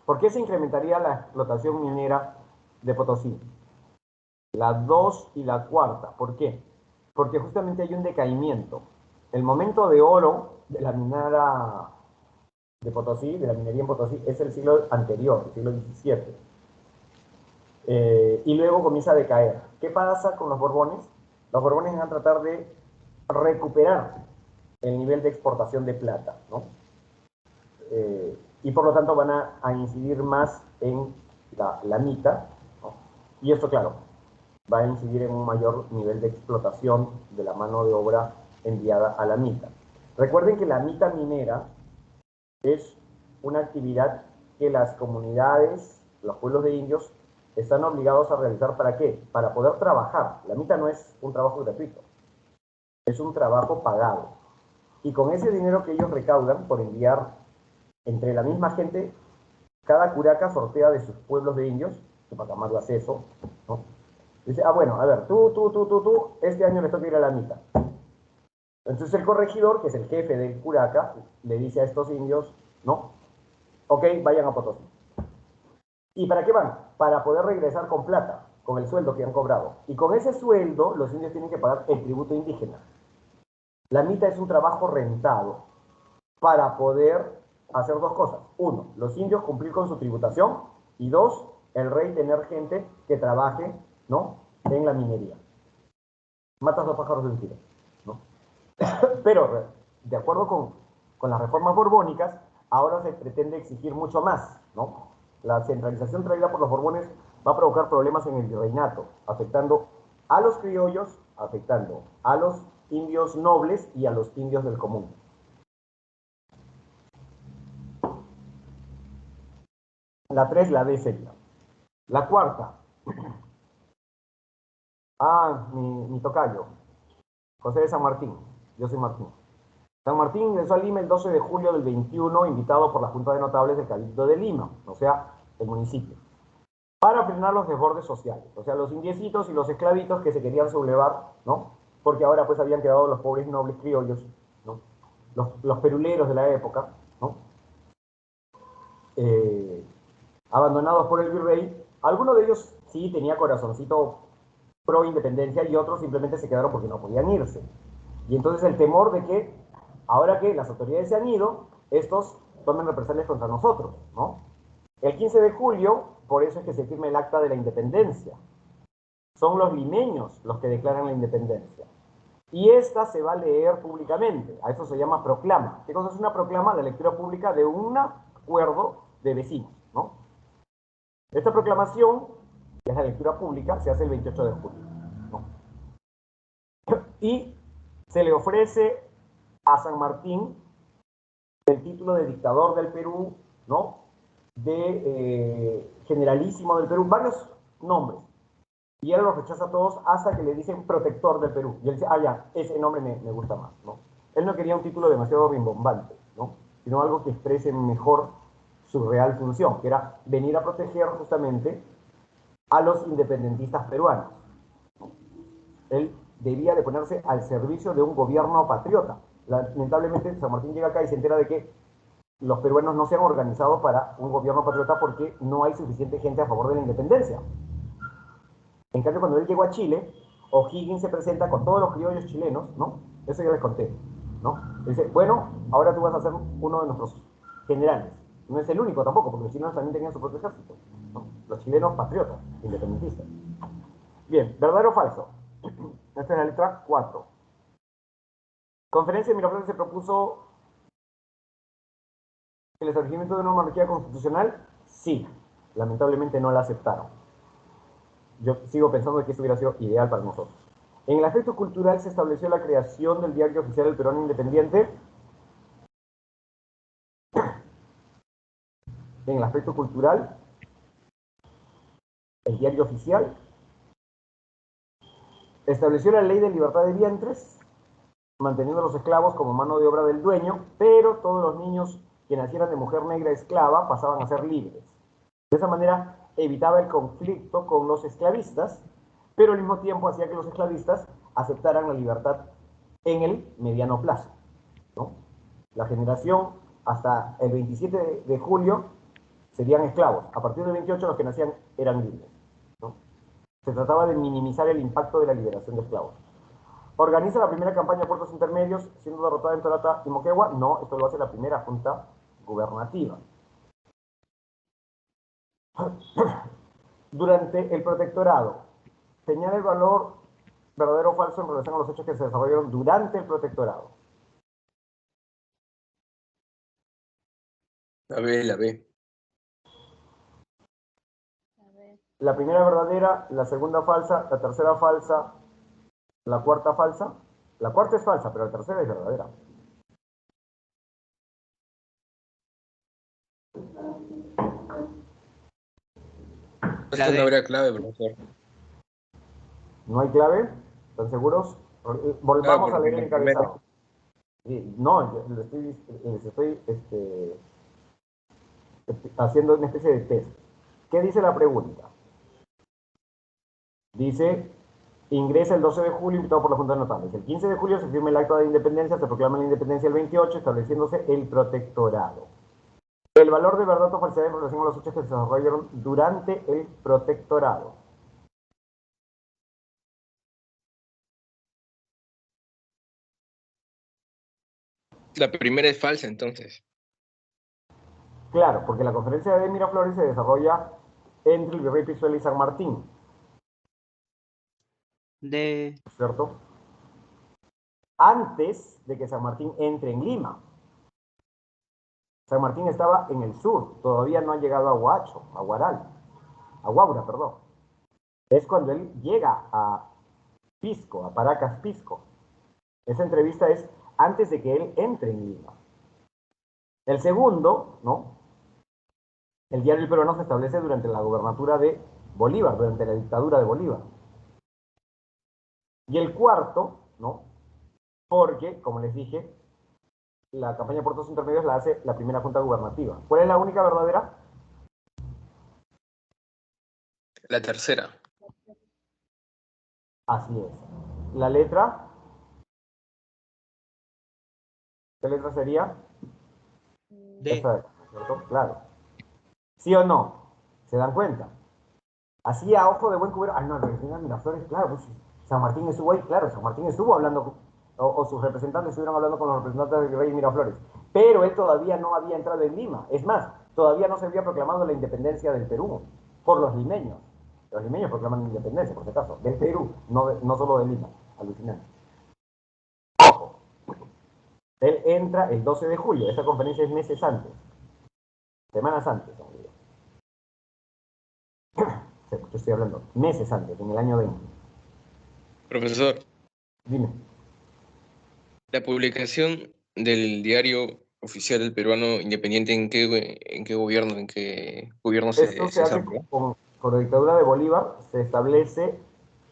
¿Por qué se incrementaría la explotación minera de Potosí? La 2 y la cuarta. ¿Por qué? Porque justamente hay un decaimiento. El momento de oro de la minera de Potosí, de la minería en Potosí, es el siglo anterior, el siglo XVII. Y luego comienza a decaer. ¿Qué pasa con los Borbones? Los Borbones van a tratar de recuperar el nivel de exportación de plata, ¿no? Y por lo tanto van a incidir más en la mita, ¿no? Y esto, claro, va a incidir en un mayor nivel de explotación de la mano de obra enviada a la mita. Recuerden que la mita minera es una actividad que las comunidades, los pueblos de indios, están obligados a realizar. ¿Para qué? Para poder trabajar. La mita no es un trabajo gratuito, es un trabajo pagado. Y con ese dinero que ellos recaudan por enviar entre la misma gente, cada curaca sortea de sus pueblos de indios, Tupac Amaru hace eso, ¿no? Dice, bueno, a ver, tú, este año le toca ir a la mita. Entonces el corregidor, que es el jefe del curaca, le dice a estos indios, ¿no? Ok, vayan a Potosí. ¿Y para qué van? Para poder regresar con plata, con el sueldo que han cobrado. Y con ese sueldo, los indios tienen que pagar el tributo indígena. La mita es un trabajo rentado para poder hacer dos cosas. Uno, los indios cumplir con su tributación. Y dos, el rey tener gente que trabaje, ¿no?, en la minería. Matas dos pájaros de un tiro, ¿no? Pero, de acuerdo con las reformas borbónicas, ahora se pretende exigir mucho más, ¿no? La centralización traída por los Borbones va a provocar problemas en el virreinato, afectando a los criollos, afectando a los indios nobles y a los indios del común. La 3, la D sería. La cuarta. Mi tocayo. José de San Martín. Yo soy Martín. San Martín ingresó a Lima el 12 de julio del 21, invitado por la Junta de Notables del Cabildo de Lima, o sea, el municipio, para frenar los desbordes sociales. O sea, los indiecitos y los esclavitos que se querían sublevar, ¿no? Porque ahora pues habían quedado los pobres nobles criollos, ¿no? Los peruleros de la época, ¿no? Abandonados por el virrey. Algunos de ellos sí tenía corazoncito pro independencia y otros simplemente se quedaron porque no podían irse. Y entonces el temor de que, ahora que las autoridades se han ido, estos tomen represalias contra nosotros, ¿no? El 15 de julio, por eso es que se firma el Acta de la Independencia. Son los limeños los que declaran la independencia. Y esta se va a leer públicamente. A eso se llama proclama. ¿Qué cosa es una proclama? La lectura pública de un acuerdo de vecinos, ¿no? Esta proclamación, que es la lectura pública, se hace el 28 de julio, ¿no? Y se le ofrece a San Martín el título de dictador del Perú, ¿no?, de generalísimo del Perú, varios nombres. Y él los rechaza a todos hasta que le dicen protector del Perú. Y él dice, ya, ese nombre me gusta más, ¿no? Él no quería un título demasiado rimbombante, ¿no?, sino algo que exprese mejor su real función, que era venir a proteger justamente a los independentistas peruanos. Él debía de ponerse al servicio de un gobierno patriota. Lamentablemente, San Martín llega acá y se entera de que los peruanos no se han organizado para un gobierno patriota porque no hay suficiente gente a favor de la independencia. En cambio, cuando él llegó a Chile, O'Higgins se presenta con todos los criollos chilenos, ¿no? Eso ya les conté, ¿no? Dice, bueno, ahora tú vas a ser uno de nuestros generales. No es el único tampoco, porque los chilenos también tenían su propio ejército, ¿no? Los chilenos patriotas, independentistas. Bien, ¿verdadero o falso? Esta es la letra 4. Conferencia de Miraflores se propuso el establecimiento de una monarquía constitucional. Sí, lamentablemente no la aceptaron. Yo sigo pensando que esto hubiera sido ideal para nosotros. En el aspecto cultural se estableció la creación del Diario Oficial del Peruano Independiente. En el aspecto cultural, el Diario Oficial estableció la ley de libertad de vientres, manteniendo a los esclavos como mano de obra del dueño, pero todos los niños que nacieran de mujer negra esclava pasaban a ser libres. De esa manera evitaba el conflicto con los esclavistas, pero al mismo tiempo hacía que los esclavistas aceptaran la libertad en el mediano plazo, ¿no? La generación hasta el 27 de julio serían esclavos. A partir del 28 los que nacían eran libres, ¿no? Se trataba de minimizar el impacto de la liberación de esclavos. ¿Organiza la primera campaña de puertos intermedios siendo derrotada en Torata y Moquegua? No, esto lo hace la primera junta gubernativa. Durante el protectorado, señala el valor verdadero o falso en relación a los hechos que se desarrollaron durante el protectorado. La B, la B. A ver, La primera verdadera, la segunda falsa, la tercera falsa, la cuarta falsa. La cuarta es falsa, pero la tercera es verdadera. Esta es una hora clave, profesor. ¿No hay clave? ¿Están seguros? Volvamos a leer el encabezado. Sí, no, les estoy haciendo una especie de test. ¿Qué dice la pregunta? Dice, ingresa el 12 de julio invitado por la Junta de Notables. El 15 de julio se firma el acta de independencia, se proclama la independencia el 28, estableciéndose el protectorado. El valor de verdad o falsedad en relación a los hechos que se desarrollaron durante el protectorado. La primera es falsa, entonces. Claro, porque la conferencia de Miraflores se desarrolla entre el virrey Pisuela y San Martín, ¿cierto? Antes de que San Martín entre en Lima. San Martín estaba en el sur, todavía no ha llegado a Huacho, a Huaral, a Huaura, perdón. Es cuando él llega a Pisco, a Paracas, Pisco. Esa entrevista es antes de que él entre en Lima. El segundo, ¿no? El diario El Peruano se establece durante la gobernatura de Bolívar, durante la dictadura de Bolívar. Y el cuarto, ¿no? Porque, como les dije, la campaña de puertos intermedios la hace la primera junta gubernativa. ¿Cuál es la única verdadera? La tercera. Así es. La letra, ¿qué letra sería? Esta de acá, ¿cierto? Claro. ¿Sí o no? ¿Se dan cuenta? Así a ojo de buen cubero. Ah, no, Regina Miraflores, claro, pues San Martín estuvo ahí, claro, San Martín estuvo hablando, o sus representantes estuvieron hablando con los representantes del rey Miraflores, pero él todavía no había entrado en Lima. Es más, todavía no se había proclamado la independencia del Perú por los limeños. Los limeños proclaman la independencia, por si acaso, del Perú, no solo de Lima. Alucinante. Ojo. Él entra el 12 de julio. Esta conferencia es meses antes. Semanas antes, yo estoy hablando, meses antes, en el año 20. Profesor, Dime. la publicación del diario oficial del peruano independiente, ¿en qué gobierno Esto se se hace desarrolló? con la dictadura de Bolívar, se establece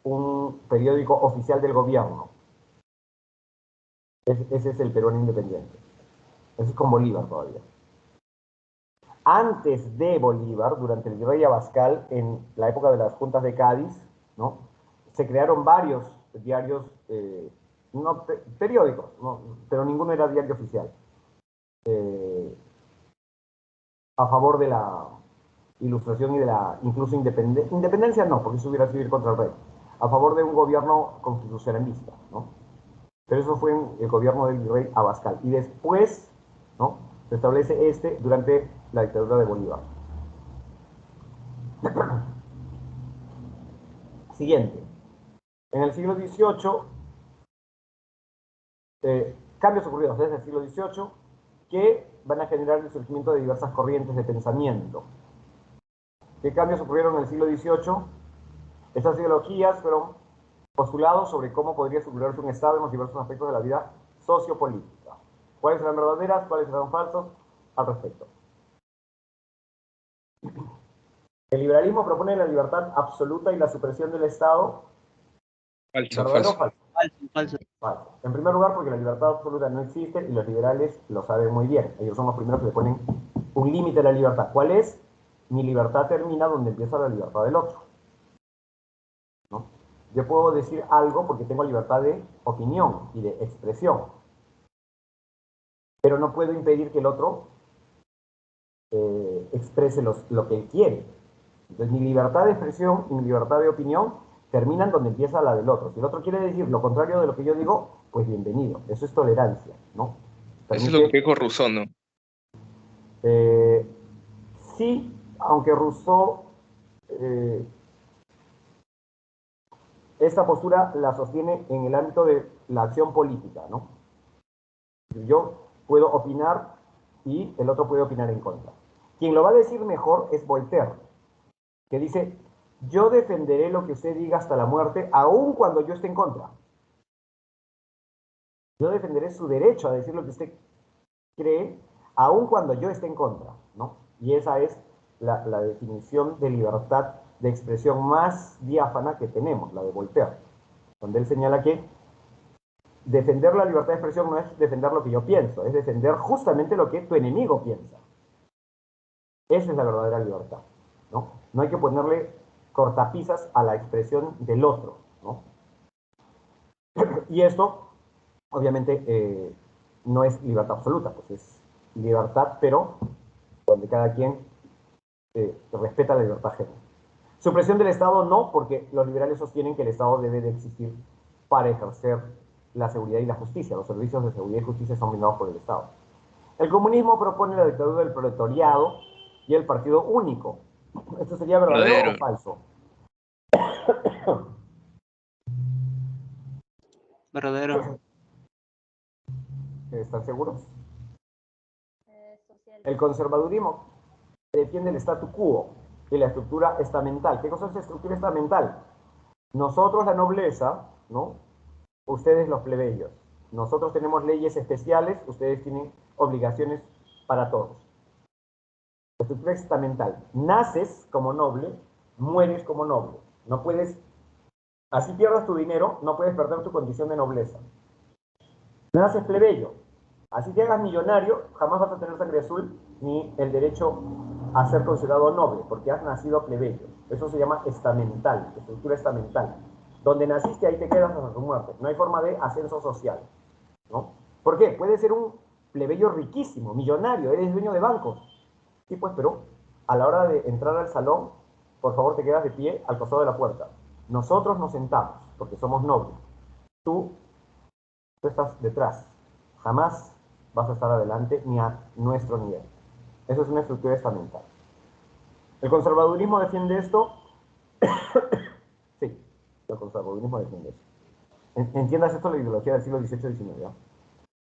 un periódico oficial del gobierno. Ese es el Peruano Independiente. Eso es con Bolívar todavía. Antes de Bolívar, durante el virrey Abascal, en la época de las juntas de Cádiz, ¿no? Se crearon varios diarios, periódicos, ¿no? Pero ninguno era diario oficial, a favor de la ilustración y de la incluso independencia, no, porque eso hubiera sido ir contra el rey, a favor de un gobierno constitucionalista, ¿no? Pero eso fue en el gobierno del virrey Abascal. Y después, ¿no? Se establece durante la dictadura de Bolívar. Siguiente. En el siglo XVIII, cambios ocurridos desde el siglo XVIII que van a generar el surgimiento de diversas corrientes de pensamiento. ¿Qué cambios ocurrieron en el siglo XVIII? Estas ideologías fueron postulados sobre cómo podría configurarse un Estado en los diversos aspectos de la vida sociopolítica. ¿Cuáles eran verdaderas? ¿Cuáles eran falsos? Al respecto. El liberalismo propone la libertad absoluta y la supresión del Estado. Falso, ¿Verdadero o falso. falso? Falso. Falso. En primer lugar, porque la libertad absoluta no existe y los liberales lo saben muy bien. Ellos son los primeros que le ponen un límite a la libertad. ¿Cuál es? Mi libertad termina donde empieza la libertad del otro. ¿No? Yo puedo decir algo porque tengo libertad de opinión y de expresión, pero no puedo impedir que el otro exprese lo que él quiere. Entonces, mi libertad de expresión y mi libertad de opinión terminan donde empieza la del otro. Si el otro quiere decir lo contrario de lo que yo digo, pues bienvenido. Eso es tolerancia, ¿no? Eso es lo que dijo Rousseau, ¿no? Sí, aunque Rousseau esta postura la sostiene en el ámbito de la acción política, ¿no? Yo puedo opinar y el otro puede opinar en contra. Quien lo va a decir mejor es Voltaire, que dice, yo defenderé lo que usted diga hasta la muerte, aun cuando yo esté en contra. Yo defenderé su derecho a decir lo que usted cree, aun cuando yo esté en contra, ¿no? Y esa es la definición de libertad de expresión más diáfana que tenemos, la de Voltaire, donde él señala que defender la libertad de expresión no es defender lo que yo pienso, es defender justamente lo que tu enemigo piensa. Esa es la verdadera libertad, ¿no? No hay que ponerle cortapisas a la expresión del otro, ¿no? Y esto, obviamente, no es libertad absoluta, pues es libertad, pero donde cada quien respeta la libertad ajena. Supresión del Estado no, porque los liberales sostienen que el Estado debe de existir para ejercer la seguridad y la justicia. Los servicios de seguridad y justicia son brindados por el Estado. El comunismo propone la dictadura del proletariado y el partido único. ¿Esto sería verdadero o falso? Verdadero. ¿Están seguros? Social. El conservadurismo defiende el statu quo y la estructura estamental. ¿Qué cosa es estructura estamental? Nosotros, la nobleza, ¿no? Ustedes, los plebeyos. Nosotros tenemos leyes especiales, ustedes tienen obligaciones para todos. La estructura estamental. Naces como noble, mueres como noble. No puedes, así pierdas tu dinero, no puedes perder tu condición de nobleza. Naces plebeyo. Así que hagas millonario, jamás vas a tener sangre azul ni el derecho a ser considerado noble, porque has nacido plebeyo. Eso se llama estamental, estructura estamental. Donde naciste, ahí te quedas hasta tu muerte. No hay forma de ascenso social, ¿no? ¿Por qué? Puedes ser un plebeyo riquísimo, millonario, eres dueño de bancos. Sí, pues, pero a la hora de entrar al salón, por favor te quedas de pie al costado de la puerta. Nosotros nos sentamos, porque somos nobles. Tú estás detrás. Jamás vas a estar adelante ni a nuestro nivel. Eso es una estructura estamental. ¿El conservadurismo defiende esto? Sí, el conservadurismo defiende eso. Entiendas esto, la ideología del siglo XVIII y XIX. ¿no?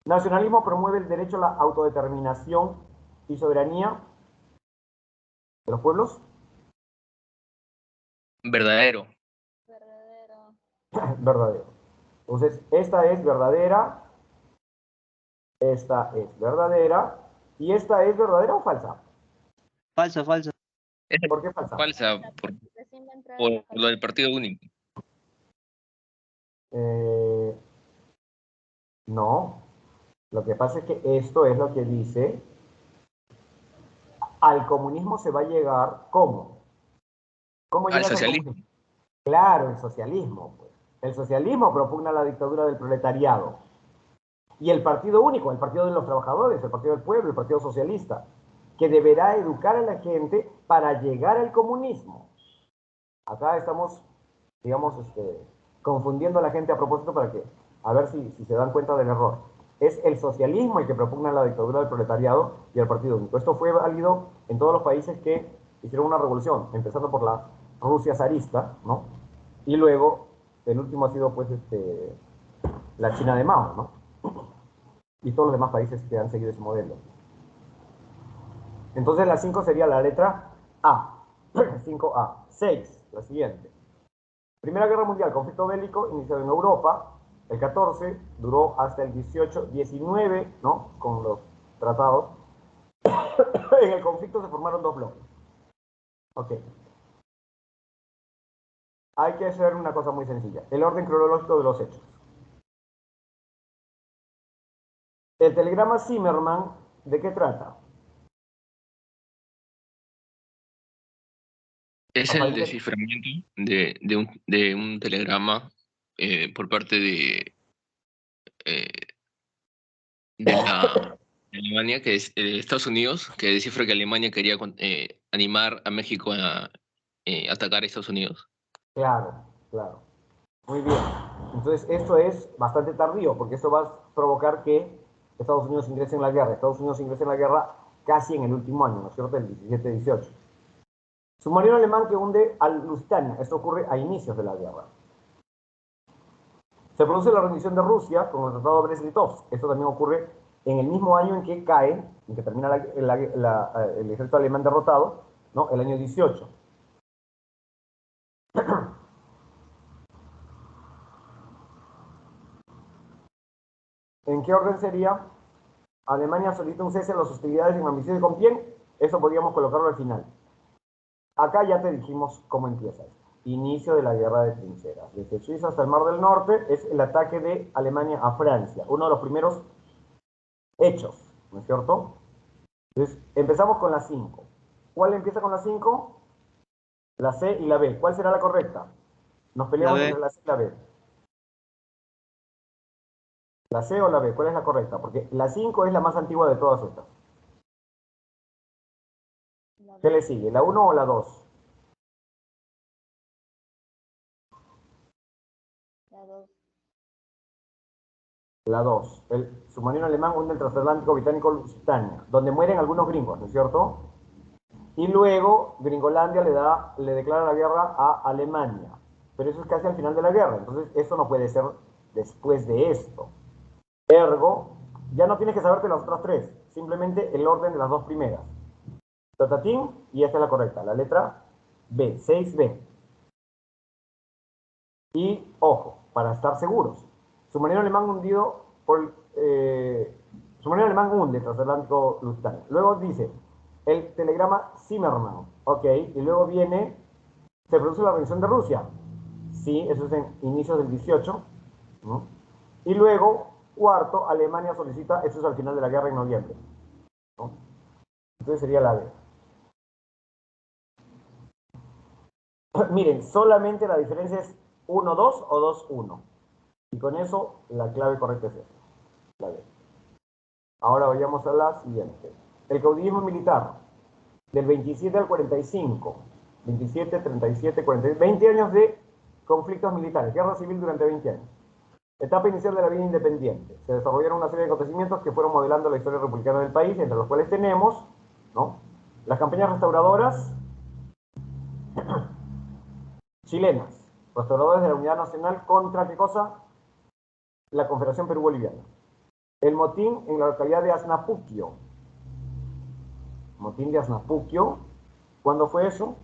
Nacionalismo promueve el derecho a la autodeterminación y soberanía de los pueblos. Verdadero. Verdadero. Verdadero. Entonces, esta es verdadera, esta es verdadera, y esta es verdadera o falsa. Falso, falso. ¿Por qué falsa? Falsa, Recién va a entrar por la lo del partido único. No. Lo que pasa es que esto es lo que dice, al comunismo se va a llegar, ¿cómo? ¿Cómo Al llegas al socialismo. comunismo? Claro, el socialismo. Pues. El socialismo propugna la dictadura del proletariado. Y el partido único, el partido de los trabajadores, el partido del pueblo, el partido socialista, que deberá educar a la gente para llegar al comunismo. Acá estamos, digamos, confundiendo a la gente a propósito para que, a ver si se dan cuenta del error. Es el socialismo el que propugna la dictadura del proletariado y el partido único. Esto fue válido en todos los países que hicieron una revolución, empezando por la Rusia zarista, ¿no? Y luego, el último ha sido, pues, la China de Mao, ¿no? Y todos los demás países que han seguido ese modelo. Entonces la 5 sería la letra A. 5A. 6, la siguiente. Primera Guerra Mundial, conflicto bélico iniciado en Europa. El 14 duró hasta el 18, 19, ¿no? Con los tratados. En el conflicto se formaron dos bloques. Ok. Hay que hacer una cosa muy sencilla. El orden cronológico de los hechos. El telegrama Zimmermann, ¿de qué trata? Es el Aparece- desciframiento de un telegrama por parte eh, de Alemania, que es Estados Unidos, que descifra que Alemania quería animar a México a atacar a Estados Unidos. Claro, claro. Muy bien. Entonces, esto es bastante tardío, porque esto va a provocar que Estados Unidos ingrese en la guerra. Estados Unidos ingrese en la guerra casi en el último año, ¿no es cierto? El 17-18. Submarino alemán que hunde al Lusitania. Esto ocurre a inicios de la guerra. Se produce la rendición de Rusia con el Tratado de Brest-Litovsk. Esto también ocurre en el mismo año en que cae, en que termina el ejército alemán derrotado, ¿no? El año 18. ¿En qué orden sería? Alemania solicita un cese a las hostilidades en Ambición y Compiègne. Eso podríamos colocarlo al final. Acá ya te dijimos cómo empieza esto. Inicio de la guerra de trincheras. Desde Suiza hasta el Mar del Norte es el ataque de Alemania a Francia. Uno de los primeros hechos, ¿no es cierto? Entonces, empezamos con la 5. ¿Cuál empieza con la 5? La C y la B. ¿Cuál será la correcta? Nos La peleamos B. entre la C y la B. ¿La C o la B? ¿Cuál es la correcta? Porque la 5 es la más antigua de todas estas. La ¿Qué B, le sigue? ¿La 1 o la 2? la 2. La 2. El submarino alemán hunde el transatlántico británico Lusitania, donde mueren algunos gringos, ¿no es cierto? Y luego Gringolandia le declara la guerra a Alemania. Pero eso es casi al final de la guerra. Entonces, eso no puede ser después de esto. Ergo, ya no tienes que saberte las otras tres. Simplemente el orden de las dos primeras. Tatatín, y esta es la correcta. La letra B, 6B. Y, ojo, para estar seguros. Submarino alemán hundido por... submarino alemán hunde transatlántico Lusitania. Luego dice, el telegrama Zimmermann. Ok, y luego viene, se produce la rendición de Rusia. Sí, eso es en inicios del 18. ¿No? Y luego, cuarto, Alemania solicita, eso es al final de la guerra en noviembre. ¿No? Entonces sería la B. Miren, solamente la diferencia es 1-2 o 2-1. Y con eso, la clave correcta es esta, la B. Ahora vayamos a la siguiente. El caudillismo militar, del 27 al 45. 27, 37, 40, 20 años de conflictos militares, guerra civil durante 20 años. Etapa inicial de la vida independiente. Se desarrollaron una serie de acontecimientos que fueron modelando la historia republicana del país, entre los cuales tenemos, ¿no?, las campañas restauradoras chilenas, restauradores de la Unidad Nacional contra, ¿qué cosa? La Confederación Perú-Boliviana. El motín en la localidad de Asnapuquio. Motín de Asnapuquio. ¿Cuándo fue eso?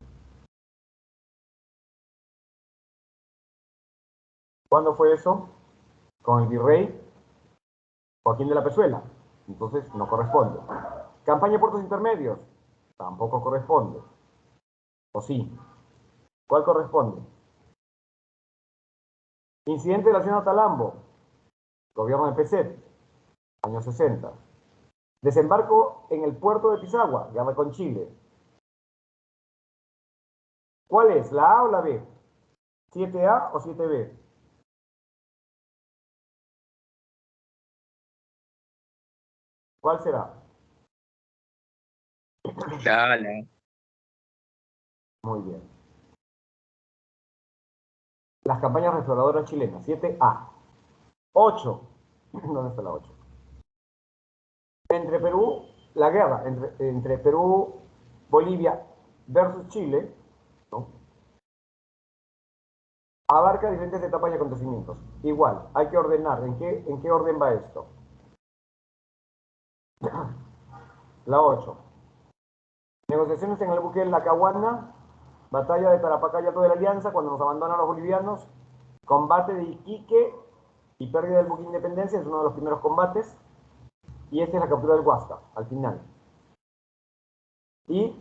¿Cuándo fue eso? Con el virrey Joaquín de la Pezuela. Entonces no corresponde. Campaña de puertos intermedios. Tampoco corresponde. ¿O sí? ¿Cuál corresponde? Incidente de la ciudad de Talambo. Gobierno de PZ. Años 60. Desembarco en el puerto de Pisagua. Guerra con Chile. ¿Cuál es? ¿La A o la B? ¿7A o 7B? ¿Cuál será? La. Muy bien. Las campañas restauradoras chilenas. 7A. 8. ¿Dónde está la 8? Entre Perú, la guerra entre Perú, Bolivia versus Chile, ¿no?, abarca diferentes etapas y acontecimientos. Igual, hay que ordenar. ¿En qué orden va esto? La 8. Negociaciones en el buque de La Caguana Batalla de Tarapacá-Yato de la Alianza, cuando nos abandonan los bolivianos. Combate de Iquique y pérdida del buque Independencia, es uno de los primeros combates. Y esta es la captura del Huáscar, al final. Y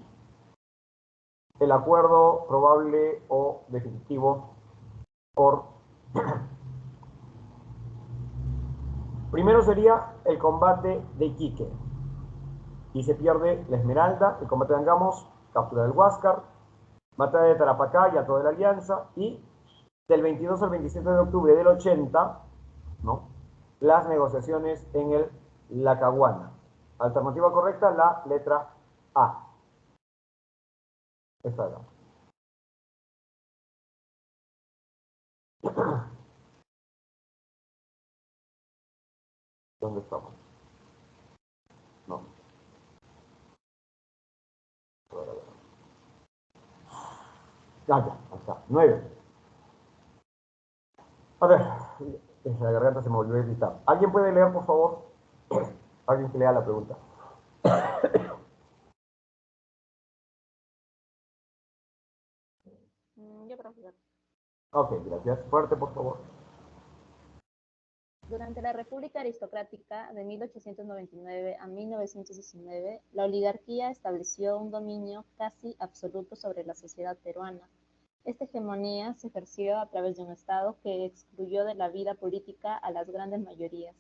el acuerdo probable o definitivo por... Primero sería el combate de Iquique. Y se pierde la Esmeralda, el combate de Angamos, captura del Huáscar, batalla de Tarapacá, Yato de la Alianza, y del 22 al 27 de octubre del 80, ¿no?, las negociaciones en el Lacaguana. Alternativa correcta, la letra A. Esta era. ¿Dónde estamos? No. Ya, acá. 9. A ver, la garganta se me volvió a irritar. ¿Alguien puede leer, por favor? Alguien que lea la pregunta. Yo, profesor. Ok, gracias. Fuerte, por favor. Durante la República Aristocrática de 1899 a 1919, la oligarquía estableció un dominio casi absoluto sobre la sociedad peruana. Esta hegemonía se ejerció a través de un Estado que excluyó de la vida política a las grandes mayorías.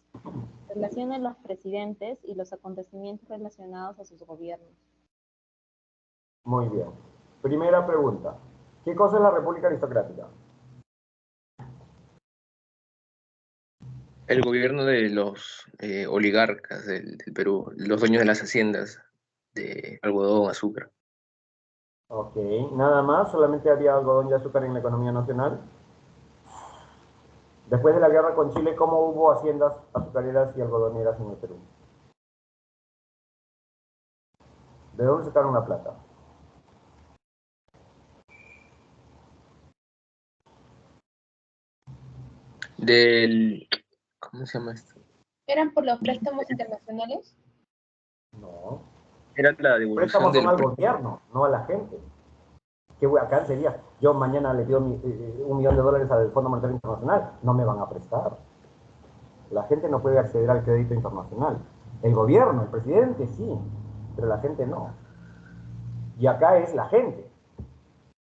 Relaciona los presidentes y los acontecimientos relacionados a sus gobiernos. Muy bien. Primera pregunta. ¿Qué cosa es la República Aristocrática? El gobierno de los oligarcas del Perú, los dueños de las haciendas de algodón, azúcar. Ok, nada más, solamente había algodón y azúcar en la economía nacional. Después de la guerra con Chile, ¿cómo hubo haciendas azucareras y algodoneras en el Perú? ¿De dónde sacaron la plata? Del, ¿cómo se llama esto? ¿Eran por los préstamos internacionales? No. Era la devolución Préstamos de son los al gobierno, no a la gente. Qué acá sería, yo mañana le pido $1 millón al Fondo Monetario Internacional, no me van a prestar. La gente no puede acceder al crédito internacional. El gobierno, el presidente sí, pero la gente no. Y acá es la gente.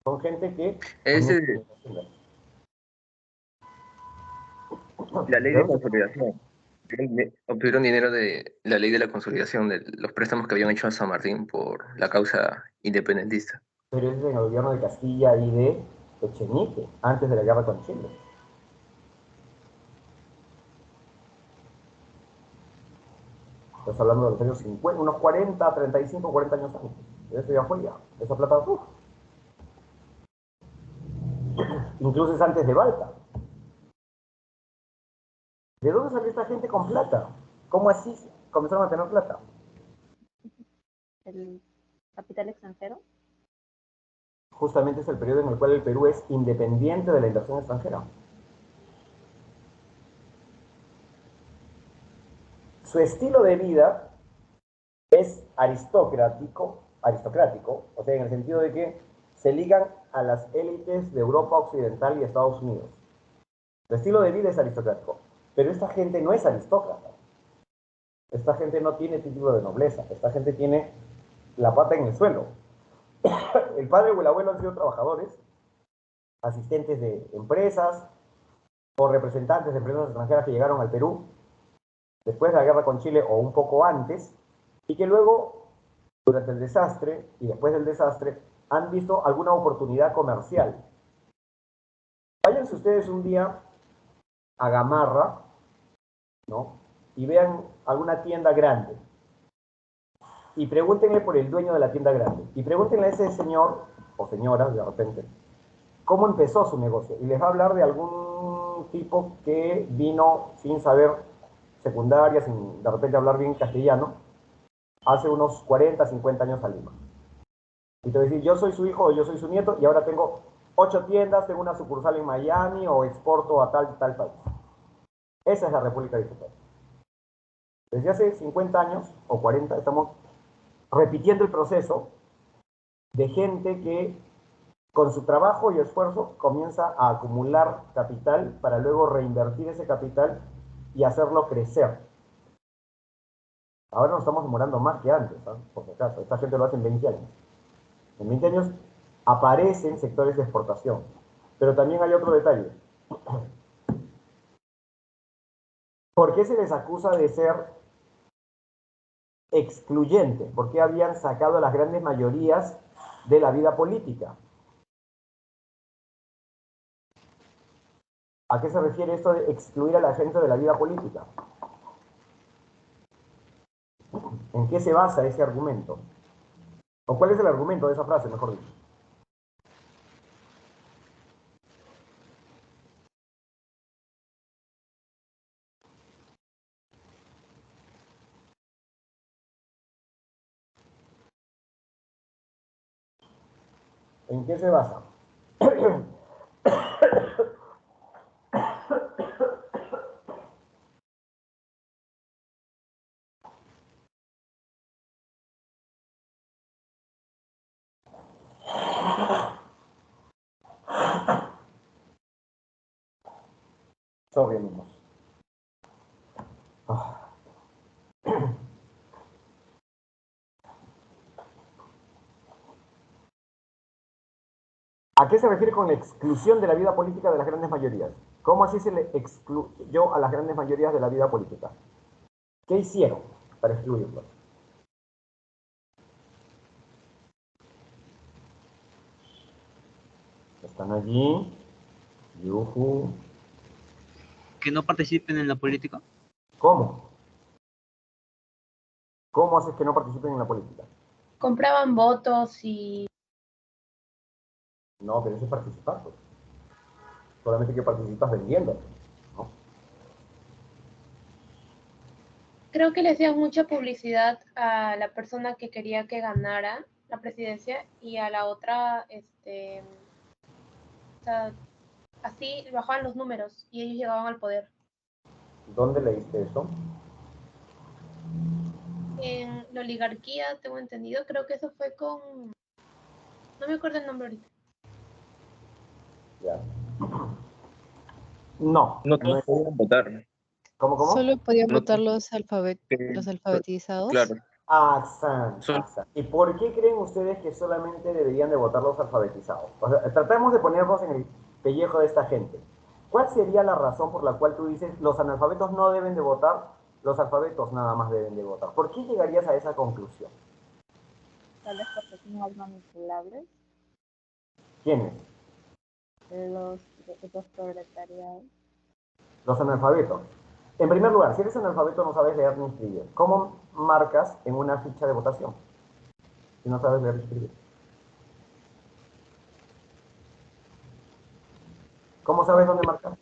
Son gente que... Ese, la ley de consolidación. Obtuvieron dinero de la ley de la consolidación, de los préstamos que habían hecho a San Martín por la causa independentista. Pero es en el gobierno de Castilla y de Echenique, antes de la guerra con Chile. Estás hablando de los años 50, unos 40, 35, 40 años antes. Eso ya fue ya. Esa plata, incluso es antes de Balta. ¿De dónde salió esta gente con plata? ¿Cómo así comenzaron a tener plata? ¿El capital extranjero? Justamente es el periodo en el cual el Perú es independiente de la inversión extranjera. Su estilo de vida es aristocrático, o sea, en el sentido de que se ligan a las élites de Europa Occidental y Estados Unidos. Su estilo de vida es aristocrático, pero esta gente no es aristócrata. Esta gente no tiene título de nobleza, esta gente tiene la pata en el suelo. El padre o el abuelo han sido trabajadores, asistentes de empresas o representantes de empresas extranjeras que llegaron al Perú después de la guerra con Chile o un poco antes, y que luego, durante el desastre y después del desastre, han visto alguna oportunidad comercial. Váyanse ustedes un día a Gamarra, ¿no?, y vean alguna tienda grande y pregúntenle por el dueño de la tienda grande y pregúntenle a ese señor o señora, de repente, cómo empezó su negocio, y les va a hablar de algún tipo que vino sin saber secundaria, sin de repente hablar bien castellano, hace unos 40, 50 años a Lima. Y te va a decir, yo soy su hijo o yo soy su nieto y ahora tengo 8 tiendas, tengo una sucursal en Miami o exporto a tal país. Esa es la República Digital. Desde hace 50 años o 40 estamos repitiendo el proceso de gente que con su trabajo y esfuerzo comienza a acumular capital para luego reinvertir ese capital y hacerlo crecer. Ahora nos estamos demorando más que antes, ¿no? Por si acaso, esta gente lo hace en 20 años. En 20 años aparecen sectores de exportación. Pero también hay otro detalle. ¿Por qué se les acusa de ser excluyentes? ¿Por qué habían sacado a las grandes mayorías de la vida política? ¿A qué se refiere esto de excluir a la gente de la vida política? ¿En qué se basa ese argumento? ¿O cuál es el argumento de esa frase, mejor dicho? ¿En qué se basa? Sorry, amigos. ¿A qué se refiere con la exclusión de la vida política de las grandes mayorías? ¿Cómo así se le excluyó a las grandes mayorías de la vida política? ¿Qué hicieron para excluirlos? Están allí. Yuhu. Que no participen en la política. ¿Cómo? ¿Cómo haces que no participen en la política? Compraban votos y No, pero eso es participar, pues. Solamente que participas vendiendo, ¿no? creo que le hacían mucha publicidad a la persona que quería que ganara la presidencia y a la otra, o sea, así bajaban los números y ellos llegaban al poder. ¿Dónde leíste eso? En la oligarquía, tengo entendido, creo que eso fue con, no me acuerdo el nombre ahorita. Ya. No. No todos podían votar. ¿Cómo? Solo podían No votar todos. los alfabetizados. Claro. Axan. ¿Y por qué creen ustedes que solamente deberían de votar los alfabetizados? O sea, tratamos de ponernos en el pellejo de esta gente. ¿Cuál sería la razón por la cual tú dices los analfabetos no deben de votar, los alfabetos nada más deben de votar? ¿Por qué llegarías a esa conclusión? Tal vez porque son más manipulables ¿Quiénes? los proletariados. Los analfabetos. En primer lugar, si eres analfabeto no sabes leer ni escribir. ¿Cómo marcas en una ficha de votación si no sabes leer ni escribir? ¿Cómo sabes dónde marcar?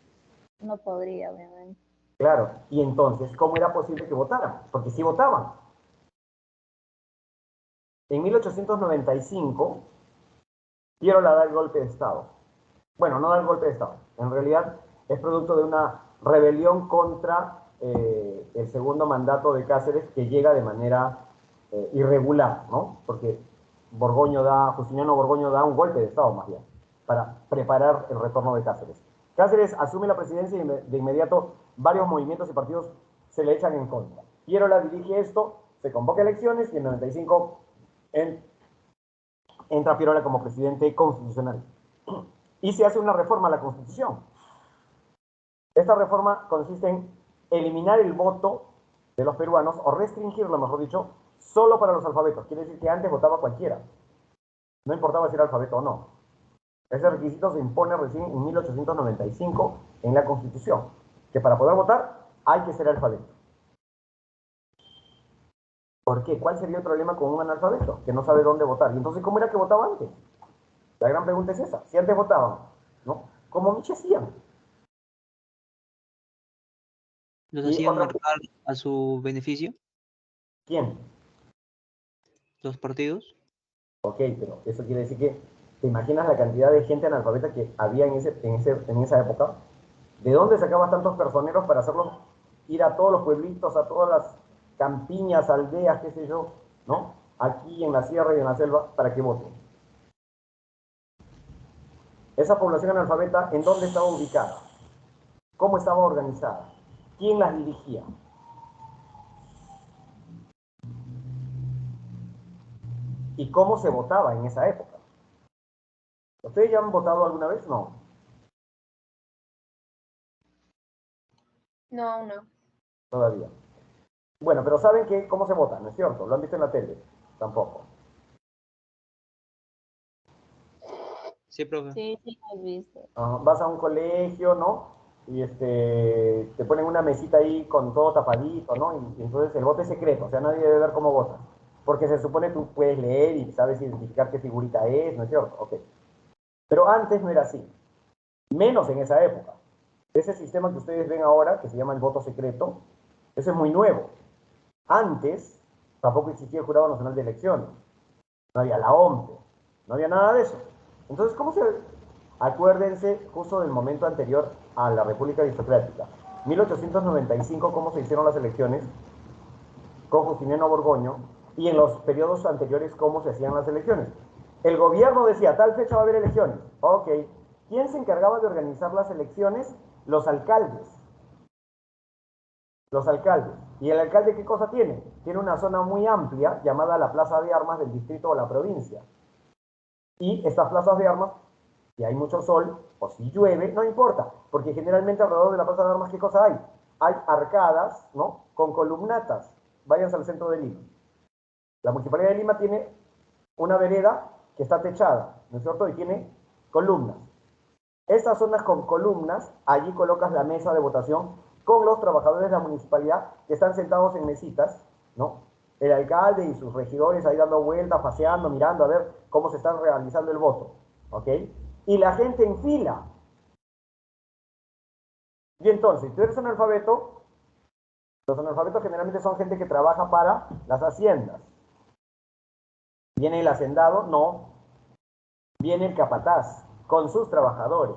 No podría, obviamente. Claro, y entonces, ¿cómo era posible que votaran? Porque sí votaban. En 1895, Piérola da el golpe de Estado. Bueno, no da el golpe de Estado. En realidad es producto de una rebelión contra el segundo mandato de Cáceres que llega de manera irregular, ¿no? Porque Justiniano Borgoño da un golpe de Estado más bien, para preparar el retorno de Cáceres. Cáceres asume la presidencia y de inmediato varios movimientos y partidos se le echan en contra. Piérola dirige esto, se convoca elecciones y en 95 entra Piérola como presidente constitucional. Y se hace una reforma a la Constitución. Esta reforma consiste en eliminar el voto de los peruanos, o restringirlo, mejor dicho, solo para los alfabetos. Quiere decir que antes votaba cualquiera. No importaba si era alfabeto o no. Ese requisito se impone recién en 1895 en la Constitución, que para poder votar hay que ser alfabeto. ¿Por qué? ¿Cuál sería el problema con un analfabeto que no sabe dónde votar? Y entonces, ¿cómo era que votaba antes? La gran pregunta es esa. Si antes votaban, ¿no? ¿Cómo Miche hacían? ¿Los Y hacían otra- marcar a su beneficio, ¿Quién? los partidos? Ok, pero eso quiere decir que, ¿te imaginas la cantidad de gente analfabeta que había en esa época? ¿De dónde sacabas tantos personeros para hacerlos ir a todos los pueblitos, a todas las campiñas, aldeas, qué sé yo, ¿no? Aquí en la sierra y en la selva, para que voten. Esa población analfabeta, ¿en dónde estaba ubicada? ¿Cómo estaba organizada? ¿Quién las dirigía? ¿Y cómo se votaba en esa época? ¿Ustedes ya han votado alguna vez? No. No, aún no. Todavía. Bueno, pero saben que cómo se vota, ¿no es cierto? ¿Lo han visto en la tele? Tampoco. Sí, profe. Sí, sí, lo he visto. Vas a un colegio, ¿no? Y te ponen una mesita ahí con todo tapadito, ¿no? Y entonces el voto es secreto, o sea, nadie debe ver cómo votas. Porque se supone tú puedes leer y sabes identificar qué figurita es, ¿no es cierto? Ok. Pero antes no era así. Menos en esa época. Ese sistema que ustedes ven ahora, que se llama el voto secreto, eso es muy nuevo. Antes tampoco existía el Jurado Nacional de Elecciones, no había la OMPE, no había nada de eso. Entonces, ¿cómo se...? Acuérdense justo del momento anterior a la República Aristocrática. 1895, ¿cómo se hicieron las elecciones? Con Justiniano Borgoño, y en los periodos anteriores, ¿cómo se hacían las elecciones? El gobierno decía, tal fecha va a haber elecciones. Ok. ¿Quién se encargaba de organizar las elecciones? Los alcaldes. Los alcaldes. ¿Y el alcalde qué cosa tiene? Tiene una zona muy amplia llamada la Plaza de Armas del distrito o la provincia. Y estas plazas de armas, si hay mucho sol o si llueve, no importa, porque generalmente alrededor de la Plaza de Armas, ¿qué cosa hay? Hay arcadas, ¿no? Con columnatas. Váyanse al centro de Lima. La Municipalidad de Lima tiene una vereda que está techada, ¿no es cierto? Y tiene columnas. Estas zonas con columnas, allí colocas la mesa de votación con los trabajadores de la municipalidad que están sentados en mesitas, ¿no? El alcalde y sus regidores ahí dando vueltas, paseando, mirando a ver cómo se está realizando el voto, ¿ok? Y la gente en fila. Y entonces, si tú eres analfabeto, los analfabetos generalmente son gente que trabaja para las haciendas. ¿Viene el hacendado? No. Viene el capataz con sus trabajadores.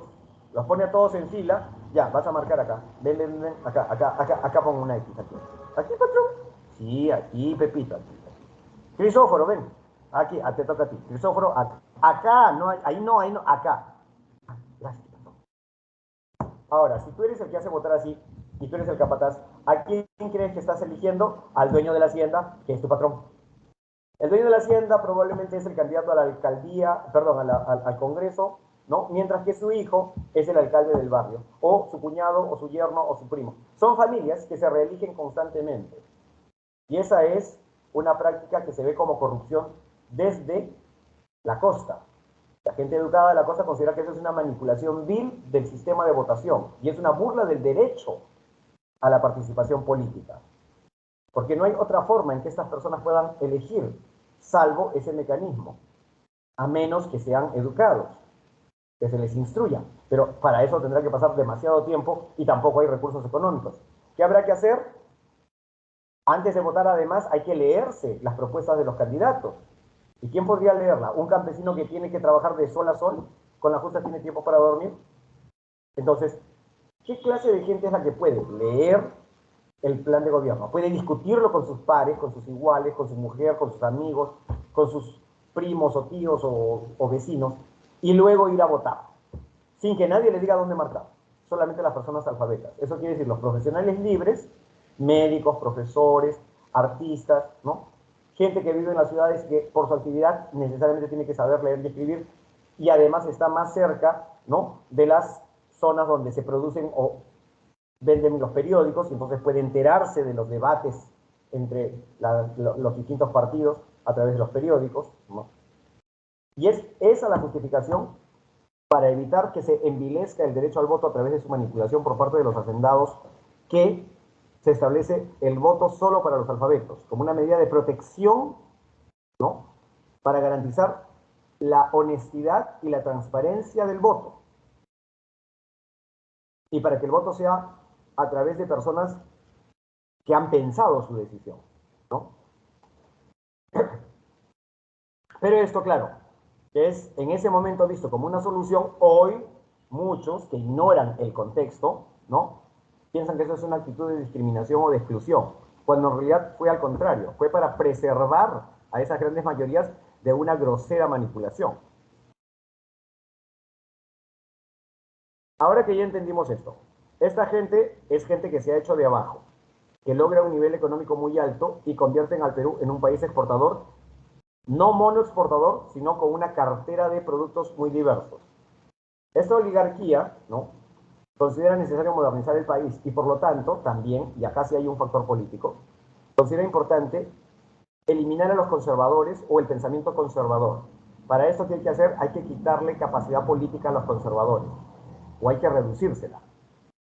Los pone a todos en fila. Ya, vas a marcar acá. Ven, ven, ven. Acá pongo una X. ¿Aquí, patrón? Sí, aquí, Pepito. Aquí. Crisóforo, ven. Aquí, te toca a ti. Crisóforo, acá. Acá, no, ahí no, acá. Gracias, patrón. Ahora, si tú eres el que hace votar así y tú eres el capataz, ¿a quién crees que estás eligiendo? Al dueño de la hacienda, que es tu patrón. El dueño de la hacienda probablemente es el candidato a la alcaldía, perdón, al Congreso, ¿no? Mientras que su hijo es el alcalde del barrio, o su cuñado, o su yerno, o su primo. Son familias que se reeligen constantemente. Y esa es una práctica que se ve como corrupción desde la costa. La gente educada de la costa considera que eso es una manipulación vil del sistema de votación y es una burla del derecho a la participación política. Porque no hay otra forma en que estas personas puedan elegir, salvo ese mecanismo, a menos que sean educados, que se les instruya. Pero para eso tendrá que pasar demasiado tiempo y tampoco hay recursos económicos. ¿Qué habrá que hacer? Antes de votar, además, hay que leerse las propuestas de los candidatos. ¿Y quién podría leerla? ¿Un campesino que tiene que trabajar de sol a sol? ¿Con la justa tiene tiempo para dormir? Entonces, ¿qué clase de gente es la que puede leer el plan de gobierno? Puede discutirlo con sus pares, con sus iguales, con su mujer, con sus amigos, con sus primos o tíos o vecinos, y luego ir a votar, sin que nadie le diga dónde marcar, solamente las personas alfabetas. Eso quiere decir los profesionales libres, médicos, profesores, artistas, ¿no? Gente que vive en las ciudades que por su actividad necesariamente tiene que saber leer y escribir, y además está más cerca, ¿no?, de las zonas donde se producen o venden los periódicos y entonces puede enterarse de los debates entre los distintos partidos a través de los periódicos, ¿no? Y es esa la justificación para evitar que se envilezca el derecho al voto a través de su manipulación por parte de los hacendados, que se establece el voto solo para los alfabetos, como una medida de protección, ¿no?, para garantizar la honestidad y la transparencia del voto. Y para que el voto sea a través de personas que han pensado su decisión, ¿no? Pero esto, claro, que es en ese momento visto como una solución, hoy muchos que ignoran el contexto, ¿no?, piensan que eso es una actitud de discriminación o de exclusión, cuando en realidad fue al contrario, fue para preservar a esas grandes mayorías de una grosera manipulación. Ahora que ya entendimos esto, esta gente es gente que se ha hecho de abajo, que logra un nivel económico muy alto y convierten al Perú en un país exportador, no monoexportador, sino con una cartera de productos muy diversos. Esta oligarquía, ¿no?, considera necesario modernizar el país y por lo tanto también, y acá sí hay un factor político, considera importante eliminar a los conservadores o el pensamiento conservador. Para esto, ¿qué hay que hacer? Hay que quitarle capacidad política a los conservadores, o hay que reducírsela.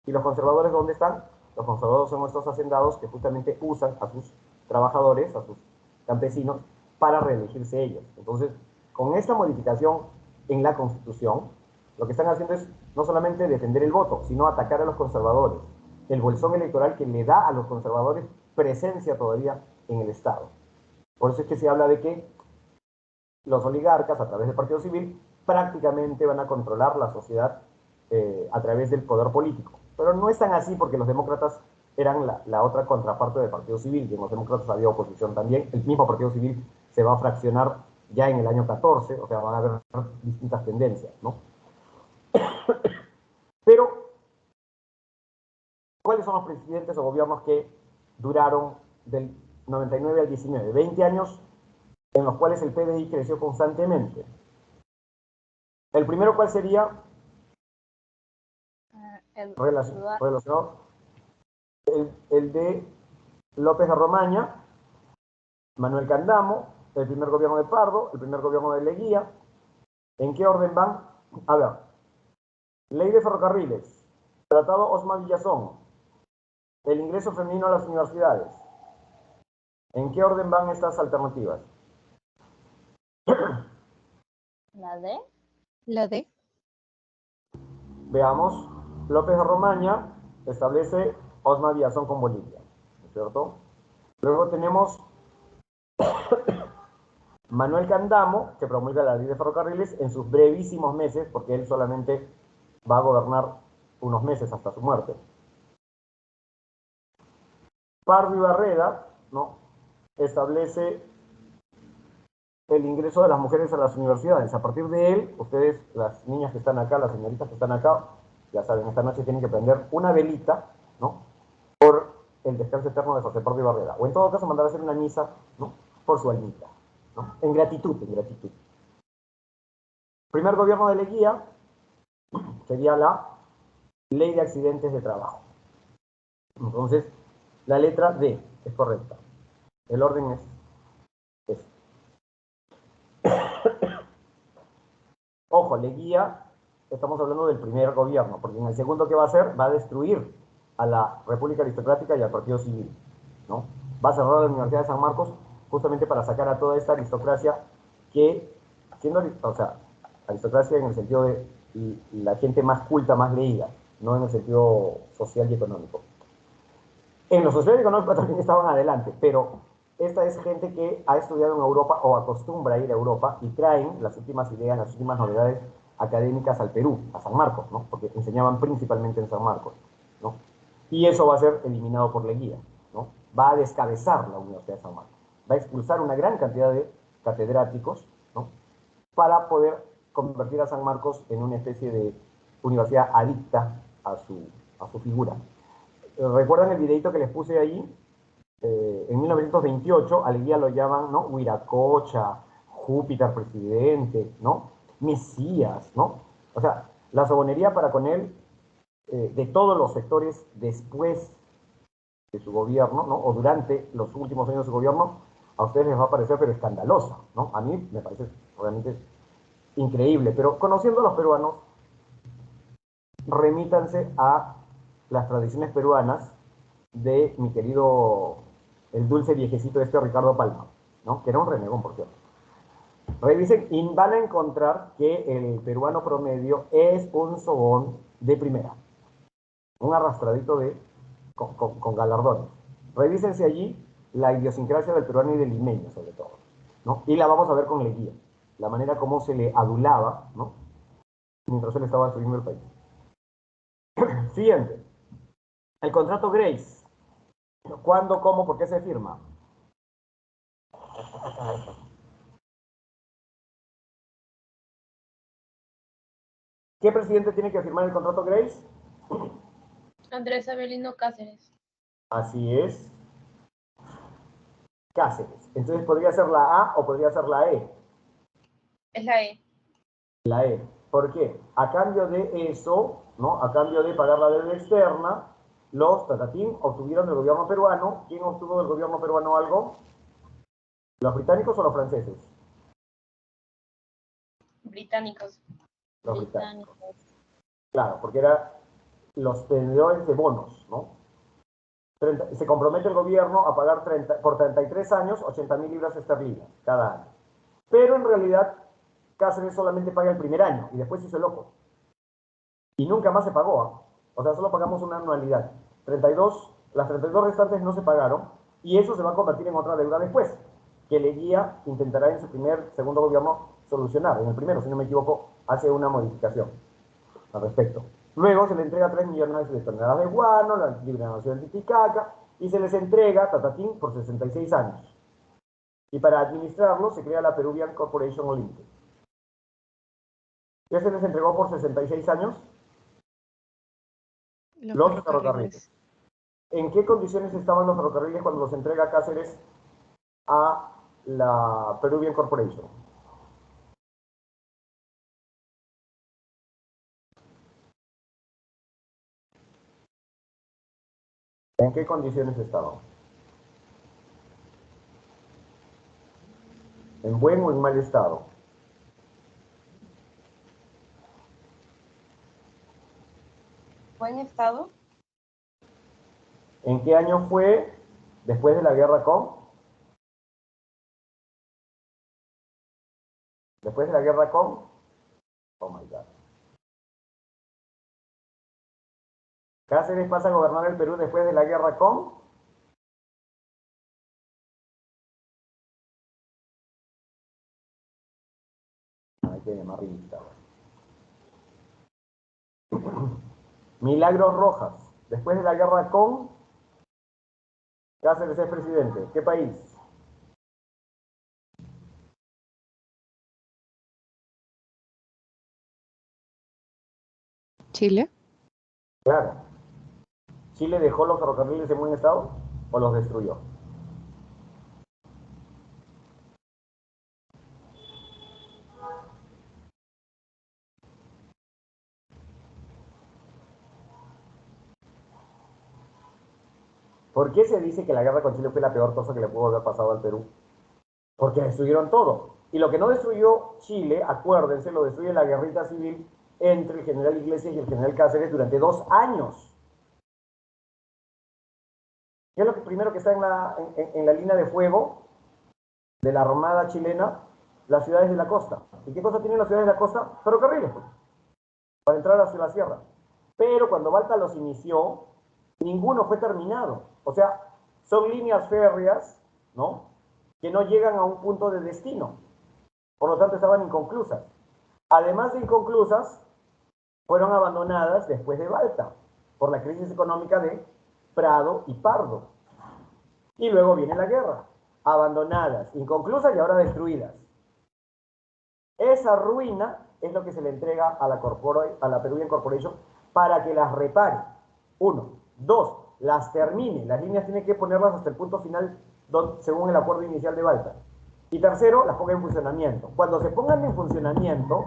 ¿Y los conservadores dónde están? Los conservadores son estos hacendados que justamente usan a sus trabajadores, a sus campesinos, para reelegirse ellos. Entonces, con esta modificación en la Constitución, lo que están haciendo es no solamente defender el voto, sino atacar a los conservadores. El bolsón electoral que le da a los conservadores presencia todavía en el Estado. Por eso es que se habla de que los oligarcas, a través del Partido Civil, prácticamente van a controlar la sociedad a través del poder político. Pero no es tan así porque los demócratas eran la otra contraparte del Partido Civil, y en los demócratas había oposición también. El mismo Partido Civil se va a fraccionar ya en el año 14, o sea, van a haber distintas tendencias, ¿no? Pero, ¿cuáles son los presidentes o gobiernos que duraron del 99 al 19? 20 años en los cuales el PBI creció constantemente. El primero, ¿cuál sería? Relacionado. El de López de Romaña, Manuel Candamo, el primer gobierno de Pardo, el primer gobierno de Leguía. ¿En qué orden van? A ver, Ley de Ferrocarriles, Tratado Osma Villazón, el ingreso femenino a las universidades. ¿En qué orden van estas alternativas? ¿La D? La D. Veamos, López de Romaña establece Osma Villazón con Bolivia, ¿no es cierto? Luego tenemos Manuel Candamo, que promulga la ley de ferrocarriles en sus brevísimos meses, porque él solamente va a gobernar unos meses hasta su muerte. Pardo y Barreda, ¿no?, establece el ingreso de las mujeres a las universidades. A partir de él, ustedes, las niñas que están acá, las señoritas que están acá, ya saben, esta noche tienen que prender una velita, ¿no?, por el descanso eterno de José Pardo y Barreda. O en todo caso, mandar a hacer una misa, ¿no?, por su almita, ¿no?, en gratitud, en gratitud. Primer gobierno de Leguía sería la Ley de Accidentes de Trabajo. Entonces, la letra D es correcta. El orden es este. Ojo, Leguía, estamos hablando del primer gobierno, porque en el segundo, ¿qué va a hacer? Va a destruir a la República Aristocrática y al Partido Civil, ¿no? Va a cerrar la Universidad de San Marcos justamente para sacar a toda esta aristocracia que, siendo, o sea, aristocracia en el sentido de la gente más culta, más leída, no en el sentido social y económico. En lo social y económico también estaban adelante, pero esta es gente que ha estudiado en Europa o acostumbra a ir a Europa y traen las últimas ideas, las últimas novedades académicas al Perú, a San Marcos, ¿no?, porque enseñaban principalmente en San Marcos, ¿no? Y eso va a ser eliminado por Leguía, ¿no? Va a descabezar la Universidad de San Marcos, va a expulsar una gran cantidad de catedráticos, ¿no?, para poder convertir a San Marcos en una especie de universidad adicta a su figura. ¿Recuerdan el videito que les puse ahí? En 1928 a Leguía lo llaman, ¿no?, Huiracocha, Júpiter presidente, ¿no?, Mesías, ¿no? O sea, la sobonería para con él, de todos los sectores después de su gobierno, ¿no?, o durante los últimos años de su gobierno, a ustedes les va a parecer pero escandalosa, ¿no? A mí me parece realmente increíble, pero conociendo a los peruanos, remítanse a las tradiciones peruanas de mi querido, el dulce viejecito este Ricardo Palma, ¿no?, que era un renegón, por cierto. Revisen y van a encontrar que el peruano promedio es un sobón de primera, un arrastradito con galardones. Revísense allí la idiosincrasia del peruano y del limeño, sobre todo, ¿no? Y la vamos a ver con Leguía, la manera como se le adulaba, ¿no?, mientras él estaba destruyendo el país. Siguiente. El contrato Grace. ¿Cuándo, cómo, por qué se firma? ¿Qué presidente tiene que firmar el contrato, Grace? Andrés Avelino Cáceres. Así es. Cáceres. Entonces podría ser la A o podría ser la E. Es la E. La E. ¿Por qué? A cambio de eso, ¿no? A cambio de pagar la deuda externa, los Tatatín obtuvieron del gobierno peruano. ¿Quién obtuvo del gobierno peruano algo? ¿Los británicos o los franceses? Británicos. Los británicos. Claro, porque eran los tenedores de bonos, ¿no? Se compromete el gobierno a pagar por 33 años 80.000 libras esterlinas cada año. Pero en realidad Cáceres solamente paga el primer año y después hizo el loco. Y nunca más se pagó. ¿Eh? O sea, solo pagamos una anualidad. Las 32 restantes no se pagaron y eso se va a convertir en otra deuda después, que Leguía intentará en su segundo gobierno solucionar. En el primero, si no me equivoco, hace una modificación al respecto. Luego se le entrega 3 millones de toneladas de guano, la libre nación de Titicaca, y se les entrega Tatatín por 66 años. Y para administrarlo se crea la Peruvian Corporation Limited. ¿Qué se les entregó por 66 años? Los ferrocarriles. ¿En qué condiciones estaban los ferrocarriles cuando los entrega Cáceres a la Peruvian Corporation? ¿En qué condiciones estaban? ¿En buen o en mal estado? ¿Buen estado? ¿En qué año fue después de la guerra con? Después de la guerra con... Oh my God. Cáceres pasa a gobernar el Perú después de la guerra con... Hay que llamar lista. Milagros Rojas. Después de la guerra con... Cáceres es presidente. ¿Qué país? Chile. Claro. ¿Chile dejó los ferrocarriles en buen estado o los destruyó? ¿Por qué se dice que la guerra con Chile fue la peor cosa que le pudo haber pasado al Perú? Porque destruyeron todo. Y lo que no destruyó Chile, acuérdense, lo destruye la guerrilla civil entre el general Iglesias y el general Cáceres durante 2 años. ¿Qué es lo primero que está en la línea de fuego de la Armada chilena? Las ciudades de la costa. ¿Y qué cosa tienen las ciudades de la costa? Ferrocarriles, pues, para entrar hacia la sierra. Pero cuando Balta los inició, ninguno fue terminado. O sea, son líneas férreas, ¿no?, que no llegan a un punto de destino. Por lo tanto, estaban inconclusas. Además de inconclusas, fueron abandonadas después de Balta, por la crisis económica de Prado y Pardo. Y luego viene la guerra. Abandonadas, inconclusas y ahora destruidas. Esa ruina es lo que se le entrega a la Peruvian Corporation para que las repare. 1. 2. Las termine. Las líneas tienen que ponerlas hasta el punto final según el acuerdo inicial de Balta. Y tercero, las ponga en funcionamiento. Cuando se pongan en funcionamiento,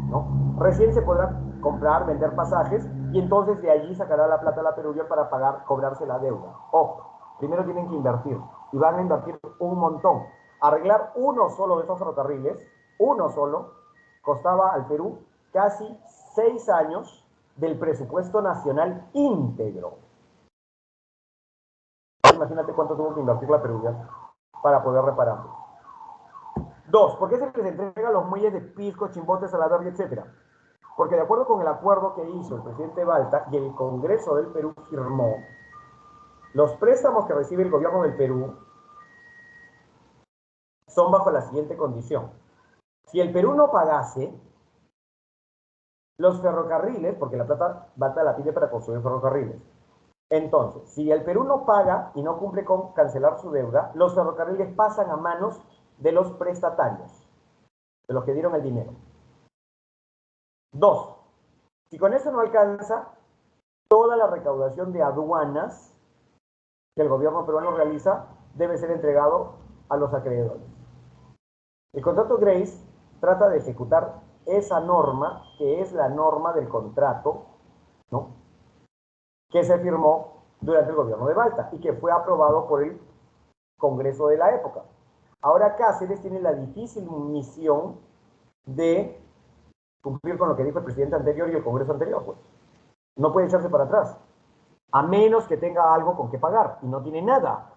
¿no?, recién se podrán comprar, vender pasajes y entonces de allí sacará la plata a la Peruvian para cobrarse la deuda. Ojo, primero tienen que invertir y van a invertir un montón. Arreglar uno solo de esos ferrocarriles, uno solo, costaba al Perú casi 6 años del presupuesto nacional íntegro. Imagínate cuánto tuvo que invertir la Peruvian para poder repararlo. 2. ¿Por qué se les entrega los muelles de Pisco, Chimbote, Salaverry, etcétera? Porque de acuerdo con el acuerdo que hizo el presidente Balta y el Congreso del Perú firmó, los préstamos que recibe el gobierno del Perú son bajo la siguiente condición. Si el Perú no pagase, los ferrocarriles, porque la plata Balta la pide para construir ferrocarriles, entonces, si el Perú no paga y no cumple con cancelar su deuda, los ferrocarriles pasan a manos de los prestatarios, de los que dieron el dinero. 2. Si con eso no alcanza, toda la recaudación de aduanas que el gobierno peruano realiza debe ser entregado a los acreedores. El contrato Grace trata de ejecutar esa norma, que es la norma del contrato, ¿no?, que se firmó durante el gobierno de Balta y que fue aprobado por el Congreso de la época. Ahora Cáceres tiene la difícil misión de cumplir con lo que dijo el presidente anterior y el Congreso anterior, pues. No puede echarse para atrás, a menos que tenga algo con que pagar, y no tiene nada.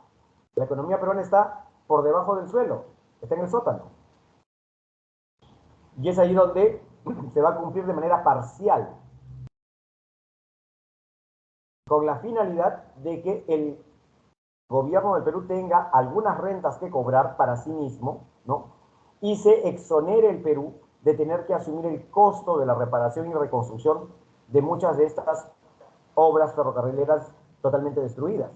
La economía peruana está por debajo del suelo, está en el sótano. Y es ahí donde se va a cumplir de manera parcial, con la finalidad de que el gobierno del Perú tenga algunas rentas que cobrar para sí mismo, ¿no?, y se exonere el Perú de tener que asumir el costo de la reparación y reconstrucción de muchas de estas obras ferrocarrileras totalmente destruidas,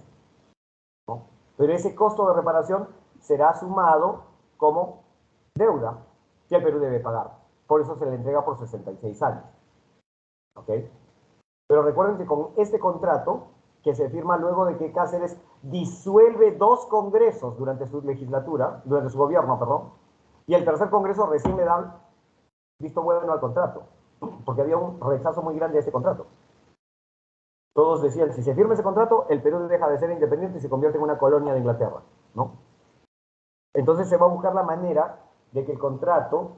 ¿no? Pero ese costo de reparación será sumado como deuda que el Perú debe pagar. Por eso se le entrega por 66 años. ¿Ok? Pero recuerden que con este contrato, que se firma luego de que Cáceres disuelve 2 congresos durante su legislatura, durante su gobierno, perdón, y el tercer congreso recién le da visto bueno al contrato, porque había un rechazo muy grande a ese contrato. Todos decían, si se firma ese contrato, el Perú deja de ser independiente y se convierte en una colonia de Inglaterra, ¿no? Entonces se va a buscar la manera de que el contrato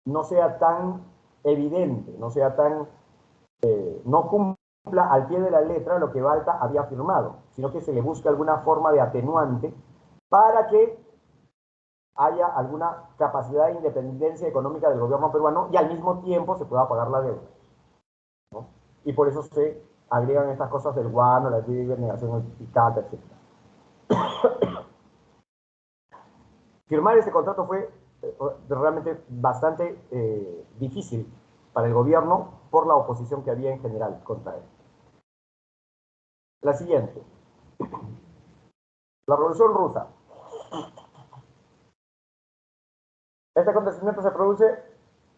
no sea tan evidente, no sea tan, no cumpla al pie de la letra lo que Balta había firmado, sino que se le busque alguna forma de atenuante para que haya alguna capacidad de independencia económica del gobierno peruano y al mismo tiempo se pueda pagar la deuda, ¿no? Y por eso se agregan estas cosas del guano, la ley de negación eficaz, etc. Firmar este contrato fue realmente bastante difícil para el gobierno por la oposición que había en general contra él. La siguiente. La Revolución Rusa. Este acontecimiento se produce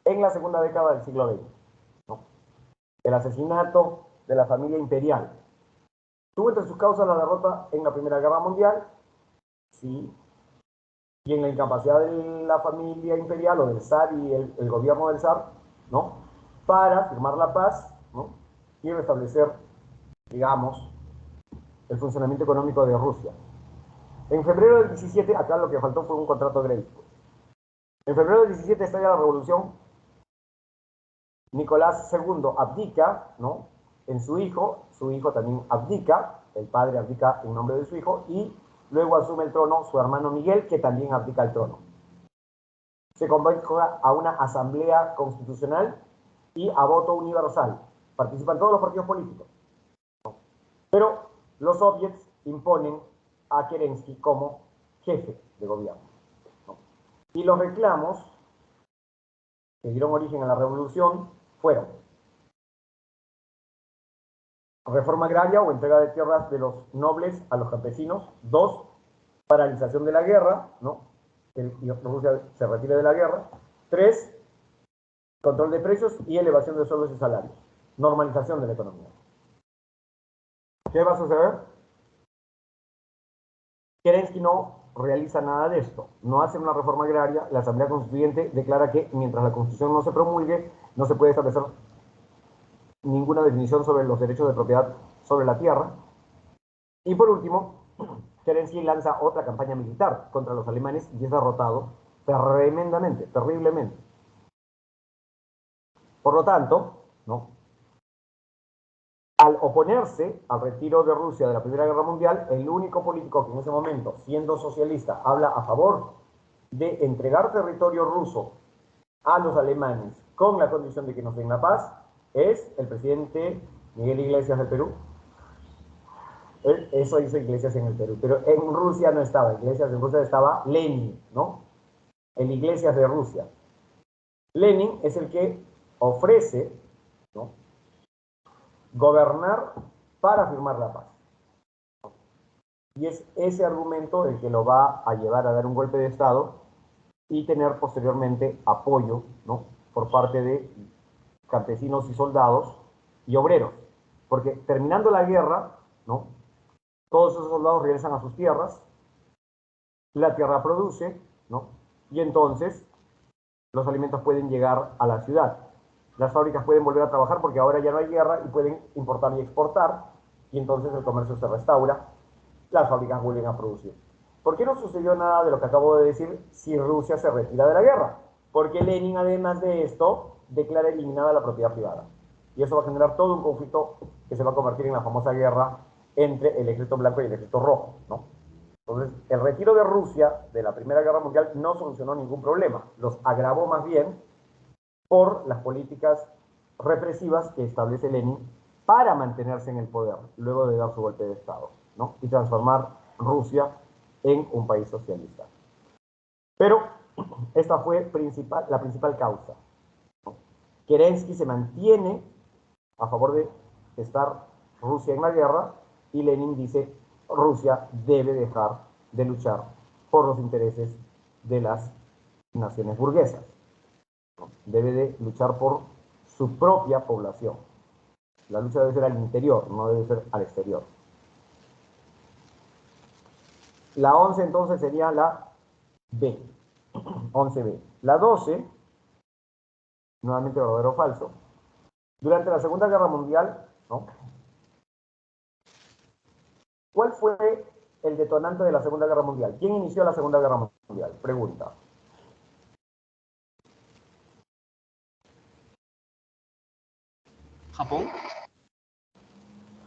en la segunda década del siglo XX, ¿no? El asesinato de la familia imperial. ¿Tuvo entre sus causas la derrota en la Primera Guerra Mundial? Sí. Y en la incapacidad de la familia imperial o del zar y el gobierno del zar, ¿no?, para firmar la paz, ¿no?, y restablecer, digamos, el funcionamiento económico de Rusia. En febrero del 17, acá lo que faltó fue un contrato Grace. En febrero del 17 estalla la revolución. Nicolás II abdica, ¿no?, en su hijo también abdica, el padre abdica en nombre de su hijo, y luego asume el trono su hermano Miguel, que también abdica el trono. Se convoca a una asamblea constitucional y a voto universal. Participan todos los partidos políticos, ¿no?, pero los soviets imponen a Kerensky como jefe de gobierno, ¿no? Y los reclamos que dieron origen a la revolución fueron reforma agraria o entrega de tierras de los nobles a los campesinos. 2, paralización de la guerra, ¿no?, que Rusia se retire de la guerra. 3, control de precios y elevación de sueldos y salarios. Normalización de la economía. ¿Qué va a suceder? Kerensky no realiza nada de esto. No hace una reforma agraria. La Asamblea Constituyente declara que mientras la Constitución no se promulgue, no se puede establecer ninguna definición sobre los derechos de propiedad sobre la tierra. Y por último, Kerensky lanza otra campaña militar contra los alemanes y es derrotado tremendamente, terriblemente. Por lo tanto, ¿no?, al oponerse al retiro de Rusia de la Primera Guerra Mundial, el único político que en ese momento, siendo socialista, habla a favor de entregar territorio ruso a los alemanes con la condición de que nos den la paz, es el presidente Miguel Iglesias del Perú. Eso hizo Iglesias en el Perú, pero en Rusia no estaba Iglesias, en Rusia estaba Lenin, ¿no?, el Iglesias de Rusia. Lenin es el que ofrece, ¿no?, gobernar para firmar la paz. Y es ese argumento el que lo va a llevar a dar un golpe de Estado y tener posteriormente apoyo, ¿no?, por parte de campesinos y soldados y obreros. Porque terminando la guerra, ¿no? Todos esos soldados regresan a sus tierras, la tierra produce, ¿no? Y entonces los alimentos pueden llegar a la ciudad. Las fábricas pueden volver a trabajar porque ahora ya no hay guerra y pueden importar y exportar, y entonces el comercio se restaura, las fábricas vuelven a producir. ¿Por qué no sucedió nada de lo que acabo de decir si Rusia se retira de la guerra? Porque Lenin, además de esto, declara eliminada la propiedad privada. Y eso va a generar todo un conflicto que se va a convertir en la famosa guerra entre el ejército blanco y el ejército rojo, ¿no? Entonces, el retiro de Rusia de la Primera Guerra Mundial no solucionó ningún problema, los agravó más bien por las políticas represivas que establece Lenin para mantenerse en el poder, luego de dar su golpe de Estado, ¿no? Y transformar Rusia en un país socialista. Pero esta fue la principal causa, ¿no? Kerensky se mantiene a favor de estar Rusia en la guerra y Lenin dice Rusia debe dejar de luchar por los intereses de las naciones burguesas. Debe de luchar por su propia población. La lucha debe ser al interior, no debe ser al exterior. La 11 entonces sería la B, 11B. La 12, nuevamente verdadero o falso. Durante la Segunda Guerra Mundial, ¿no? ¿Cuál fue el detonante de la Segunda Guerra Mundial? ¿Quién inició la Segunda Guerra Mundial? Pregunta. ¿Japón?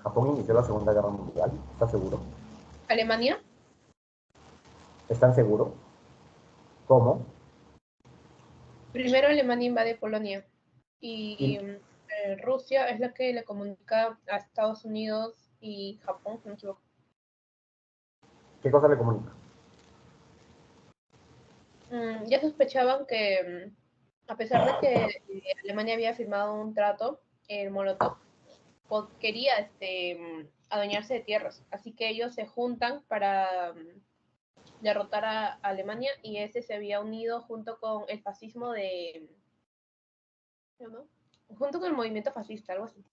Japón inició la Segunda Guerra Mundial, ¿estás seguro? ¿Alemania? ¿Están seguros? ¿Cómo? Primero Alemania invade Polonia y ¿Y Rusia es la que le comunica a Estados Unidos y Japón, si no me equivoco. qué cosa le comunica? Ya sospechaban que, a pesar de que Alemania había firmado un trato, el Molotov quería adueñarse de tierras, así que ellos se juntan para derrotar a Alemania y ese se había unido junto con el fascismo ¿no? Junto con el movimiento fascista, algo así.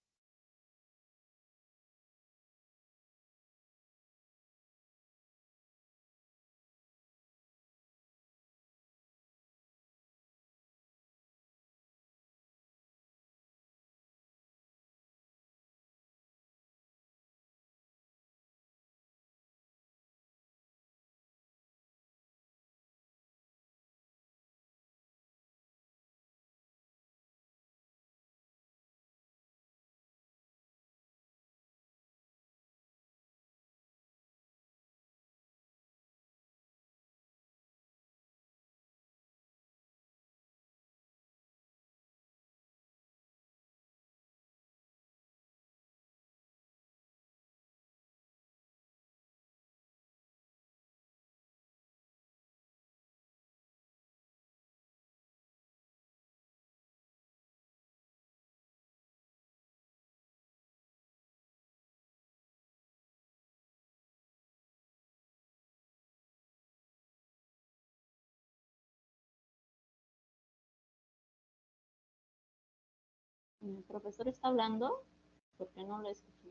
¿El profesor está hablando? Porque no lo escuché.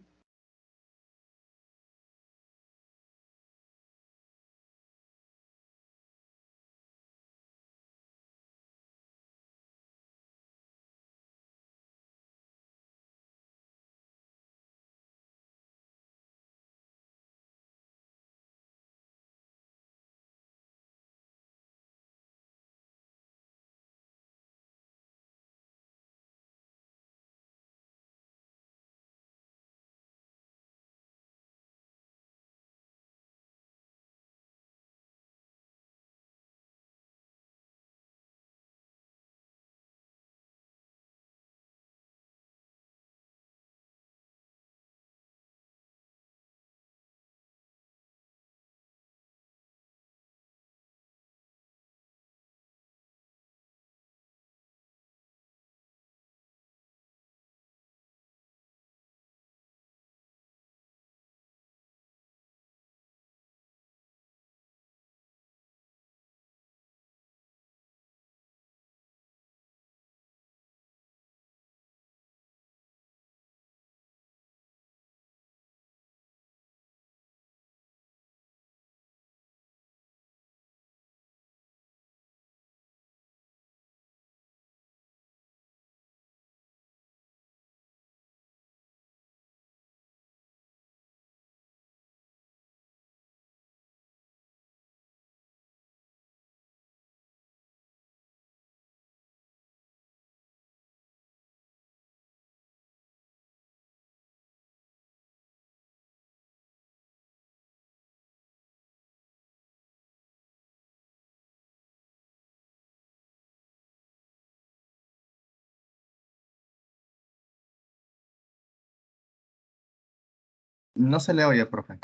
No se le oye, profe.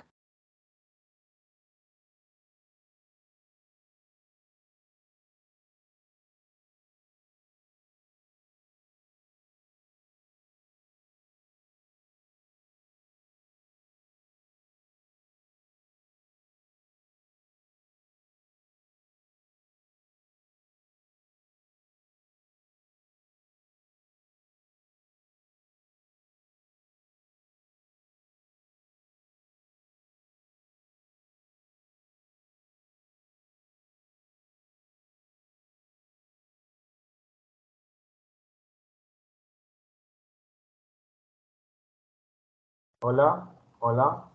Hola, hola,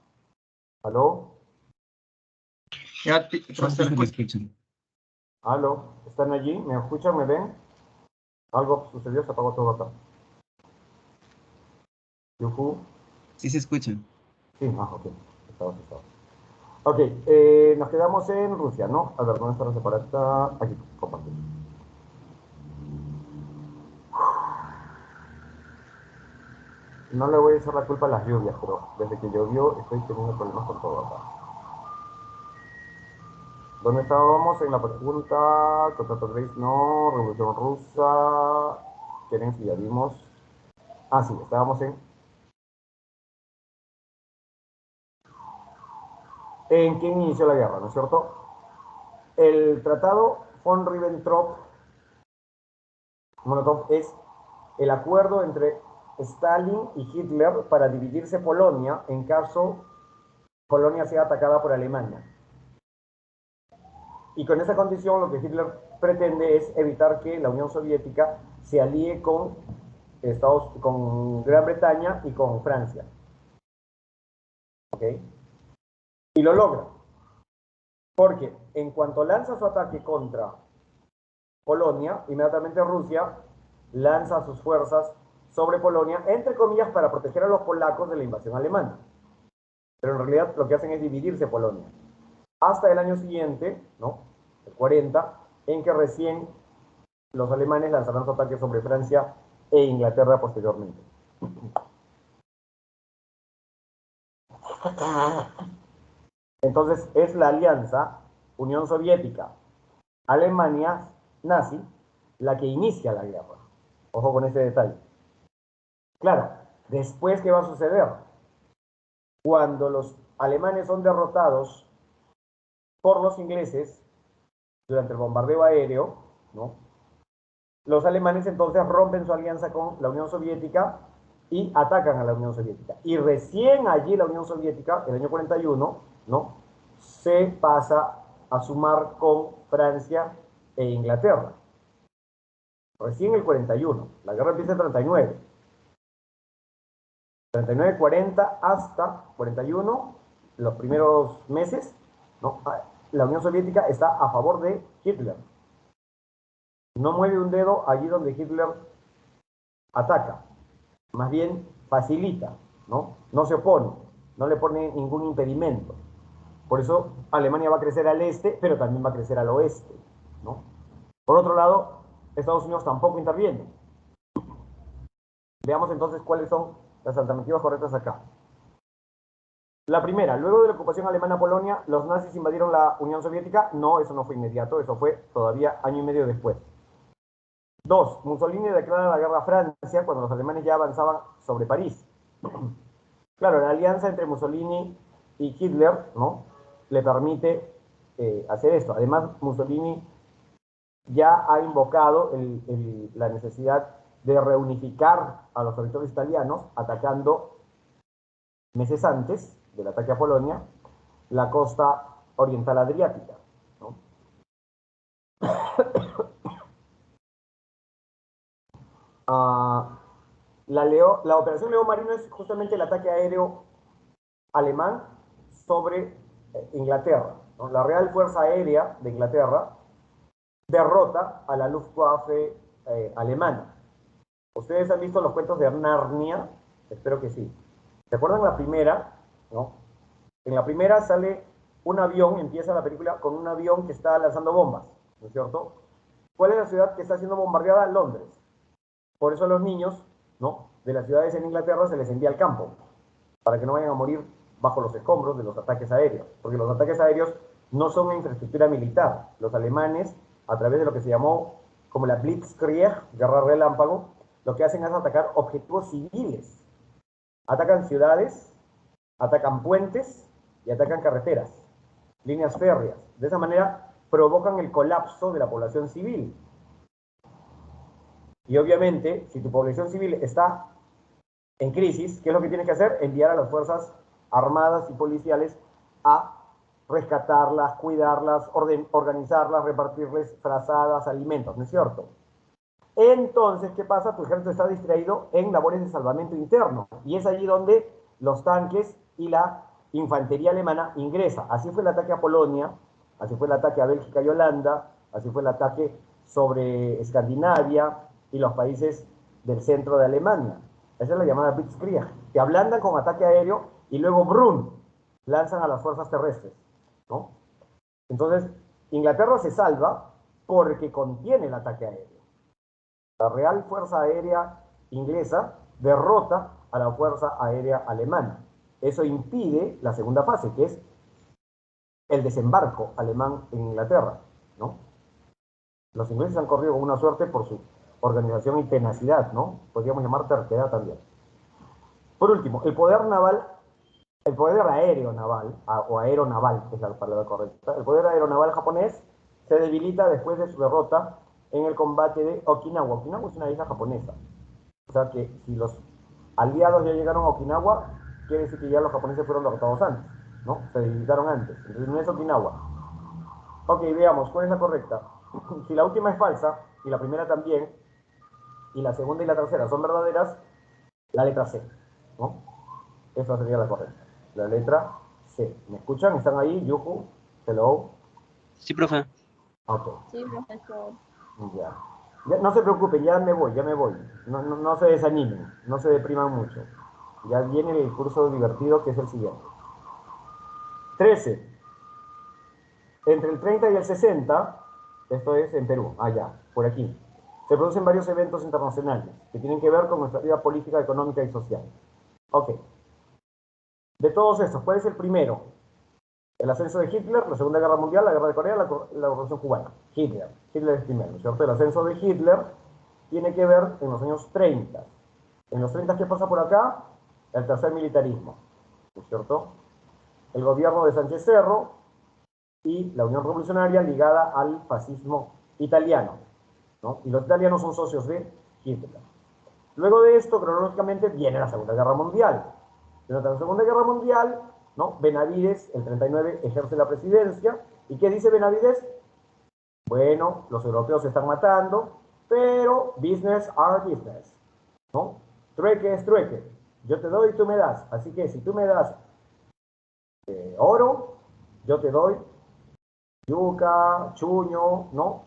aló, Ya, profesor, me escuchan. aló, ¿están allí? ¿Me escuchan? ¿Me ven? Algo sucedió, se apagó todo acá. Yuhu. Sí se escuchan. Sí, ok, estaba asustado. Ok, nos quedamos en Rusia, ¿no? A ver, ¿dónde está la separata? Aquí, compartir. No le voy a echar la culpa a las lluvias, pero desde que llovió estoy teniendo problemas con todo acá. ¿Dónde estábamos? En la pregunta, contrato Grace, no, Revolución Rusa, Kerensky, ya vimos. Ah, sí, estábamos en quién inició la guerra, ¿no es cierto? El tratado von Ribbentrop-Molotov es el acuerdo entre Stalin y Hitler para dividirse Polonia en caso Polonia sea atacada por Alemania. Y con esa condición lo que Hitler pretende es evitar que la Unión Soviética se alíe con con Gran Bretaña y con Francia. ¿Ok? Y lo logra. Porque en cuanto lanza su ataque contra Polonia, inmediatamente Rusia lanza sus fuerzas sobre Polonia, entre comillas, para proteger a los polacos de la invasión alemana. Pero en realidad lo que hacen es dividirse Polonia. Hasta el año siguiente, ¿no? El 40, en que recién los alemanes lanzarán su ataque sobre Francia e Inglaterra posteriormente. Entonces es la alianza Unión Soviética, Alemania nazi, la que inicia la guerra. Ojo con ese detalle. Claro, después, ¿qué va a suceder? Cuando los alemanes son derrotados por los ingleses durante el bombardeo aéreo, ¿no? Los alemanes entonces rompen su alianza con la Unión Soviética y atacan a la Unión Soviética. Y recién allí la Unión Soviética, el año 41, ¿no? Se pasa a sumar con Francia e Inglaterra. Recién el 41. La guerra empieza en 39. 39, 40 hasta 41, los primeros meses, ¿no? La Unión Soviética está a favor de Hitler. No mueve un dedo allí donde Hitler ataca. Más bien facilita, ¿no? No se opone, no le pone ningún impedimento. Por eso Alemania va a crecer al este, pero también va a crecer al oeste, ¿no? Por otro lado, Estados Unidos tampoco interviene. Veamos entonces cuáles son las alternativas correctas acá. La primera, luego de la ocupación alemana a Polonia, ¿los nazis invadieron la Unión Soviética? No, eso no fue inmediato, eso fue todavía año y medio después. 2. Mussolini declara la guerra a Francia cuando los alemanes ya avanzaban sobre París. Claro, la alianza entre Mussolini y Hitler, ¿no? Le permite hacer esto. Además, Mussolini ya ha invocado la necesidad de reunificar a los territorios italianos, atacando meses antes del ataque a Polonia la costa oriental adriática, ¿no? La operación León Marino es justamente el ataque aéreo alemán sobre Inglaterra, ¿no? La Real Fuerza Aérea de Inglaterra derrota a la Luftwaffe alemana. ¿Ustedes han visto los cuentos de Narnia? Espero que sí. ¿Recuerdan la primera? ¿No? En la primera sale un avión, empieza la película con un avión que está lanzando bombas, ¿no es cierto? ¿Cuál es la ciudad que está siendo bombardeada? Londres. Por eso a los niños, ¿no? De las ciudades en Inglaterra se les envía al campo, para que no vayan a morir bajo los escombros de los ataques aéreos, porque los ataques aéreos no son infraestructura militar. Los alemanes, a través de lo que se llamó como la Blitzkrieg, guerra relámpago, lo que hacen es atacar objetivos civiles. Atacan ciudades, atacan puentes y atacan carreteras, líneas férreas. De esa manera provocan el colapso de la población civil. Y obviamente, si tu población civil está en crisis, ¿qué es lo que tienes que hacer? Enviar a las fuerzas armadas y policiales a rescatarlas, cuidarlas, organizarlas, repartirles frazadas, alimentos, ¿no es cierto? Entonces, ¿qué pasa? Tu ejército está distraído en labores de salvamento interno, y es allí donde los tanques y la infantería alemana ingresa. Así fue el ataque a Polonia, así fue el ataque a Bélgica y Holanda, así fue el ataque sobre Escandinavia y los países del centro de Alemania. Esa es la llamada Blitzkrieg, que ablandan con ataque aéreo y luego ¡brum!, lanzan a las fuerzas terrestres, ¿no? Entonces, Inglaterra se salva porque contiene el ataque aéreo. La Real Fuerza Aérea Inglesa derrota a la Fuerza Aérea Alemana. Eso impide la segunda fase, que es el desembarco alemán en Inglaterra, ¿no? Los ingleses han corrido con una suerte por su organización y tenacidad, ¿no? Podríamos llamar terquedad también. Por último, el poder naval, el poder aéreo naval, o aeronaval, que es la palabra correcta, el poder aeronaval japonés se debilita después de su derrota en el combate de Okinawa. Okinawa es una isla japonesa. O sea que si los aliados ya llegaron a Okinawa, quiere decir que ya los japoneses fueron derrotados antes, ¿no? Se debilitaron antes. Entonces no es Okinawa. Ok, veamos, ¿cuál es la correcta? Si la última es falsa, y la primera también, y la segunda y la tercera son verdaderas, la letra C, ¿no? Esa sería la correcta. La letra C. ¿Me escuchan? ¿Están ahí? Yuhu, hello. Sí, profe. Ok. Sí, profesor. Ya. No se preocupen, ya me voy, ya me voy. No se desanimen, no se depriman mucho. Ya viene el curso divertido que es el siguiente. 13. Entre el 30 y el 60, esto es en Perú, allá, por aquí, se producen varios eventos internacionales que tienen que ver con nuestra vida política, económica y social. Ok. De todos estos, ¿cuál es el primero? El ascenso de Hitler, la Segunda Guerra Mundial, la Guerra de Corea, la Revolución Cubana. Hitler es primero, ¿cierto? El ascenso de Hitler tiene que ver en los años 30. En los 30, ¿qué pasa por acá? El tercer militarismo, ¿cierto? El gobierno de Sánchez Cerro y la Unión Revolucionaria ligada al fascismo italiano, ¿no? Y los italianos son socios de Hitler. Luego de esto, cronológicamente, viene la Segunda Guerra Mundial. Durante la Segunda Guerra Mundial, ¿no? Benavides, el 39, ejerce la presidencia. ¿Y qué dice Benavides? Bueno, los europeos se están matando, pero business are business, ¿no? Trueque es trueque. Yo te doy y tú me das. Así que si tú me das oro, yo te doy yuca, chuño, ¿no?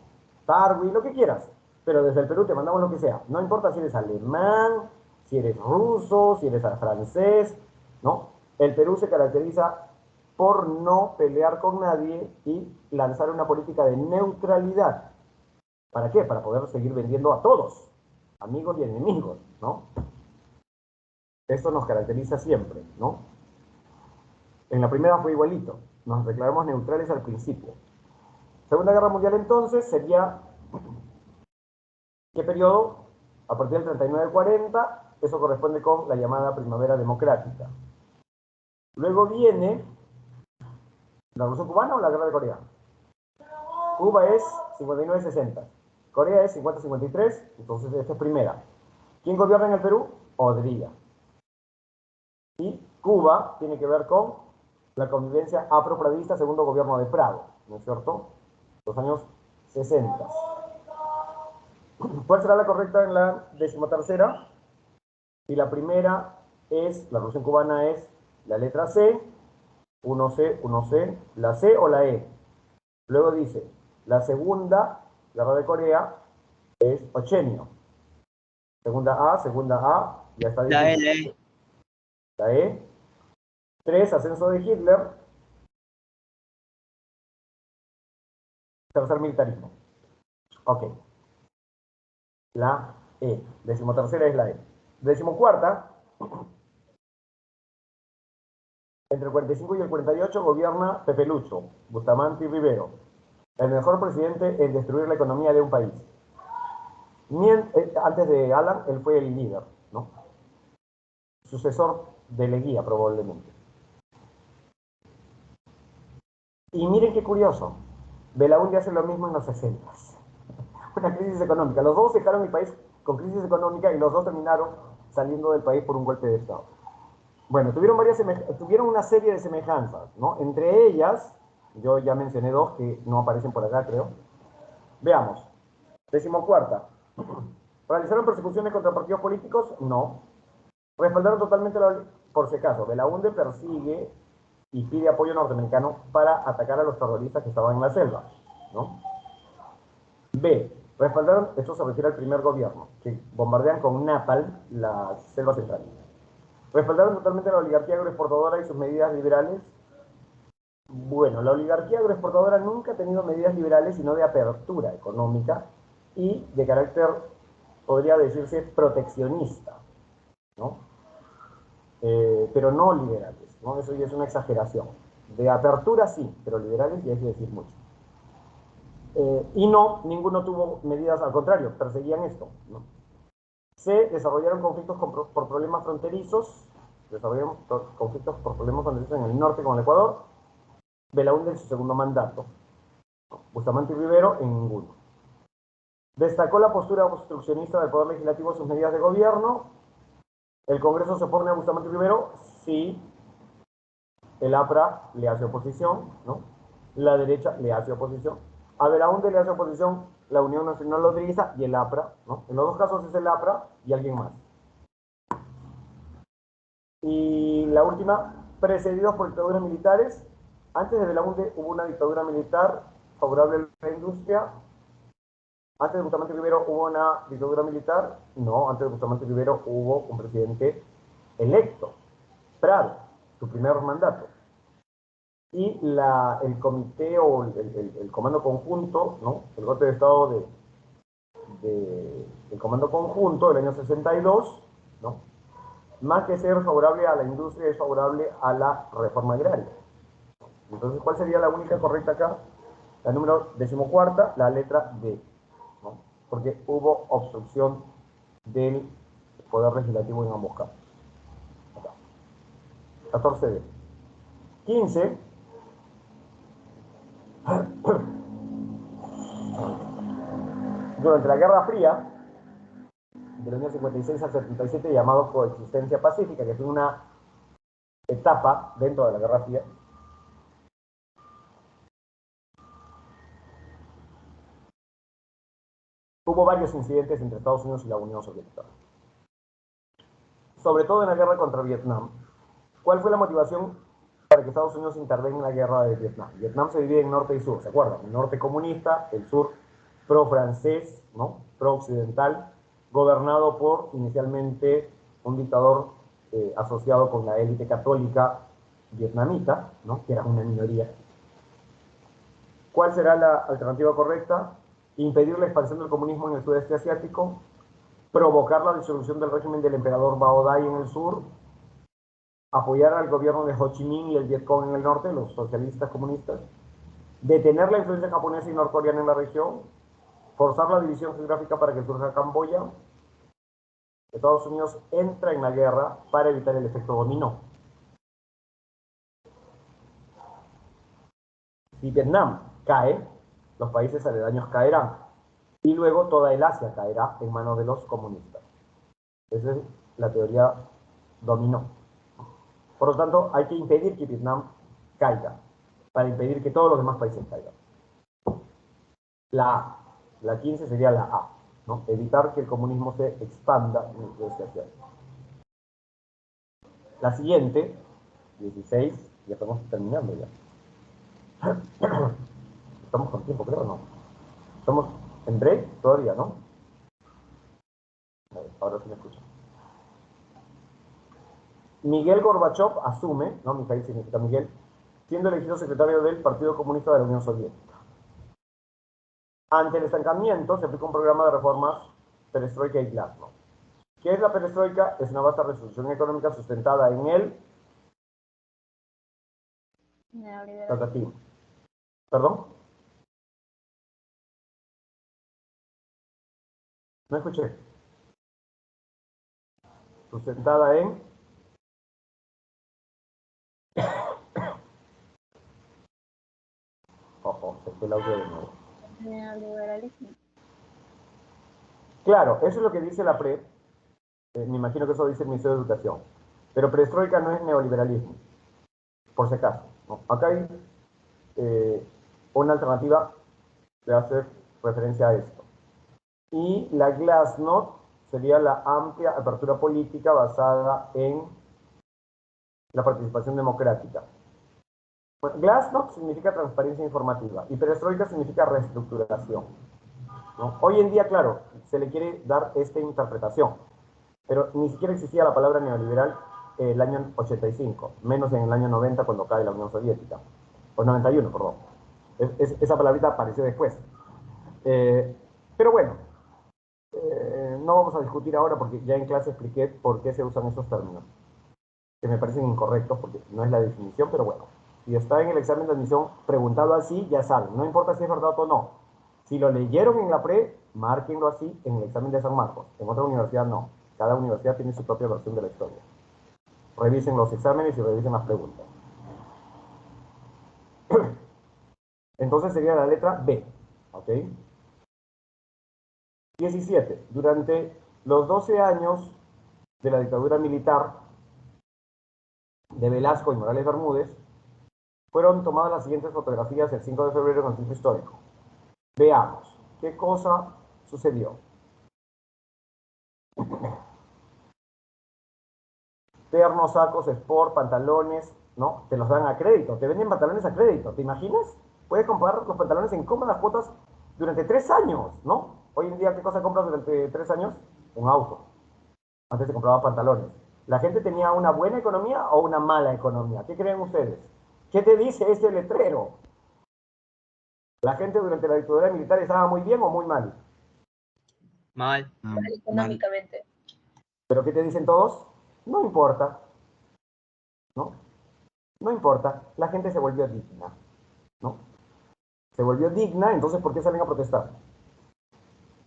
Tarwi, lo que quieras. Pero desde el Perú te mandamos lo que sea. No importa si eres alemán, si eres ruso, si eres francés, ¿no? El Perú se caracteriza por no pelear con nadie y lanzar una política de neutralidad. ¿Para qué? Para poder seguir vendiendo a todos, amigos y enemigos, ¿no? Esto nos caracteriza siempre, ¿no? En la primera fue igualito. Nos declaramos neutrales al principio. Segunda Guerra Mundial entonces sería, ¿qué periodo? A partir del 39-40, eso corresponde con la llamada Primavera Democrática. Luego viene la Revolución Cubana o la Guerra de Corea. Cuba es 59-60. Corea es 50-53, entonces esta es primera. ¿Quién gobierna en el Perú? Odría. Y Cuba tiene que ver con la convivencia afro-pradista, segundo gobierno de Prado, ¿no es cierto? Los años 60. ¿Cuál será la correcta en la 13ª? Si la primera es, la Revolución Cubana es la letra C, 1C, la C o la E. Luego dice, la segunda, Guerra de Corea, es Ochenio. Segunda A, ya está difícil. La E. 3, ascenso de Hitler. Tercer militarismo. Ok. La E. 13ª es la E. 14ª, Entre el 45 y el 48 gobierna Pepe Lucho, Bustamante y Rivero, el mejor presidente en destruir la economía de un país. Antes de Alan, él fue el líder, ¿no? Sucesor de Leguía, probablemente. Y miren qué curioso, Belaúnde hace lo mismo en los 60. Una crisis económica. Los dos dejaron el país con crisis económica y los dos terminaron saliendo del país por un golpe de Estado. Bueno, tuvieron una serie de semejanzas, ¿no? Entre ellas, yo ya mencioné dos que no aparecen por acá, creo. Veamos. 14ª. ¿Realizaron persecuciones contra partidos políticos? No. Respaldaron totalmente por si acaso. Belaúnde persigue y pide apoyo norteamericano para atacar a los terroristas que estaban en la selva, ¿no? B. Respaldaron, esto se refiere al primer gobierno, que bombardean con napalm la selva central. ¿Respaldaron totalmente a la oligarquía agroexportadora y sus medidas liberales? Bueno, la oligarquía agroexportadora nunca ha tenido medidas liberales, sino de apertura económica y de carácter, podría decirse, proteccionista, ¿no? Pero no liberales, ¿no? Eso ya es una exageración. De apertura sí, pero liberales ya hay que decir mucho. Y no, ninguno tuvo medidas al contrario, perseguían esto, ¿no? Se desarrollaron conflictos por problemas fronterizos, en el norte con el Ecuador. Belaúnde en su segundo mandato. Bustamante y Rivero en ninguno. Destacó la postura obstruccionista del Poder Legislativo en sus medidas de gobierno. ¿El Congreso se opone a Bustamante y Rivero? Sí. El APRA le hace oposición, ¿no? La derecha le hace oposición. A Belaúnde le hace oposición la Unión Nacional Lodriza y el APRA, ¿no? En los dos casos es el APRA y alguien más. Y la última, precedidos por dictaduras militares. Antes de Belaúnde hubo una dictadura militar favorable a la industria. Antes de Bustamante Rivero hubo una dictadura militar. No, antes de Bustamante Rivero hubo un presidente electo, Prado, su primer mandato. Y el comité o el comando conjunto, ¿no? El golpe de estado del comando conjunto del año 62, ¿no? Más que ser favorable a la industria, es favorable a la reforma agraria. Entonces, ¿cuál sería la única correcta acá? La número 14ª, la letra D, ¿no? Porque hubo obstrucción del Poder Legislativo en ambos casos. Acá. 14D. 15. Durante la Guerra Fría, del año 56 al 77, llamado Coexistencia Pacífica, que fue una etapa dentro de la Guerra Fría, hubo varios incidentes entre Estados Unidos y la Unión Soviética. Sobre todo en la guerra contra Vietnam. ¿Cuál fue la motivación para que Estados Unidos intervenga en la guerra de Vietnam? Vietnam se divide en norte y sur, ¿se acuerdan? El norte comunista, el sur pro-francés, ¿no? Pro-occidental, gobernado por inicialmente un dictador asociado con la élite católica vietnamita, ¿no? Que era una minoría. ¿Cuál será la alternativa correcta? Impedir la expansión del comunismo en el sudeste asiático, provocar la disolución del régimen del emperador Bao Dai en el sur, apoyar al gobierno de Ho Chi Minh y el Vietcong en el norte, los socialistas comunistas, detener la influencia japonesa y norcoreana en la región, forzar la división geográfica para que surja Camboya. Estados Unidos entra en la guerra para evitar el efecto dominó. Si Vietnam cae, los países aledaños caerán. Y luego toda el Asia caerá en manos de los comunistas. Esa es la teoría dominó. Por lo tanto, hay que impedir que Vietnam caiga, para impedir que todos los demás países caigan. La A. La 15 sería la A, ¿no? Evitar que el comunismo se expanda en el sudeste asiático. La siguiente, 16, ya estamos terminando ya. Estamos con tiempo, creo, ¿no? Estamos en break todavía, ¿no? A ver, ahora sí me escuchan. Miguel Gorbachev asume, ¿no? Mikhail significa Miguel, siendo elegido secretario del Partido Comunista de la Unión Soviética. Ante el estancamiento, se aplica un programa de reformas perestroika y glasnost. ¿Qué es la perestroika? Es una vasta resolución económica sustentada en el Neoliberalismo. ¿Perdón? No escuché. Sustentada en... Ojo, se fue el audio de nuevo. Neoliberalismo. Claro, eso es lo que dice la PRE. Me imagino que eso dice el Ministerio de Educación. Pero perestroika no es neoliberalismo, por si acaso, ¿no? Acá hay una alternativa que hace referencia a esto. Y la glasnost sería la amplia apertura política basada en la participación democrática. Bueno, glasnost significa transparencia informativa y perestroika significa reestructuración, ¿no? Hoy en día, claro, se le quiere dar esta interpretación, pero ni siquiera existía la palabra neoliberal el año 85, menos en el año 90 cuando cae la Unión Soviética, o 91, perdón. Esa palabrita apareció después. Pero bueno, no vamos a discutir ahora porque ya en clase expliqué por qué se usan esos términos, que me parecen incorrectos porque no es la definición, pero bueno, si está en el examen de admisión preguntado así, ya saben, no importa si es verdad o no. Si lo leyeron en la pre, márquenlo así en el examen de San Marcos. En otra universidad no. Cada universidad tiene su propia versión de la historia. Revisen los exámenes y revisen las preguntas. Entonces sería la letra B. ¿Ok? 17. Durante los 12 años de la dictadura militar de Velasco y Morales Bermúdez, fueron tomadas las siguientes fotografías el 5 de febrero en el Centro Histórico. Veamos qué cosa sucedió. Ternos, sacos, sport, pantalones, ¿no? Te los dan a crédito, te venden pantalones a crédito, ¿te imaginas? Puedes comprar los pantalones en cómodas cuotas durante 3 años, ¿no? Hoy en día, ¿qué cosa compras durante 3 años? Un auto. Antes se compraba pantalones. ¿La gente tenía una buena economía o una mala economía? ¿Qué creen ustedes? ¿Qué te dice ese letrero? ¿La gente durante la dictadura militar estaba muy bien o muy mal? Mal. Mal económicamente. ¿Pero qué te dicen todos? No importa, ¿no? No importa, la gente se volvió digna, ¿no? Se volvió digna, entonces ¿por qué salen a protestar?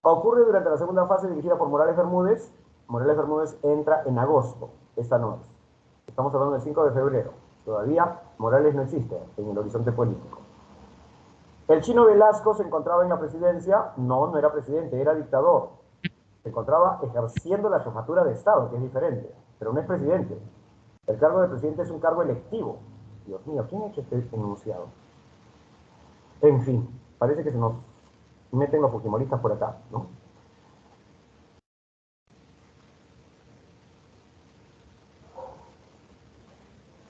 Ocurre durante la segunda fase dirigida por Morales Bermúdez. Morales Bermúdez entra en agosto, esta no es. Estamos hablando del 5 de febrero. Todavía Morales no existe en el horizonte político. ¿El Chino Velasco se encontraba en la presidencia? No, no era presidente, era dictador. Se encontraba ejerciendo la jefatura de Estado, que es diferente, pero no es presidente. El cargo de presidente es un cargo electivo. Dios mío, ¿quién ha hecho este enunciado? En fin, parece que se nos meten los fujimoristas por acá, ¿no?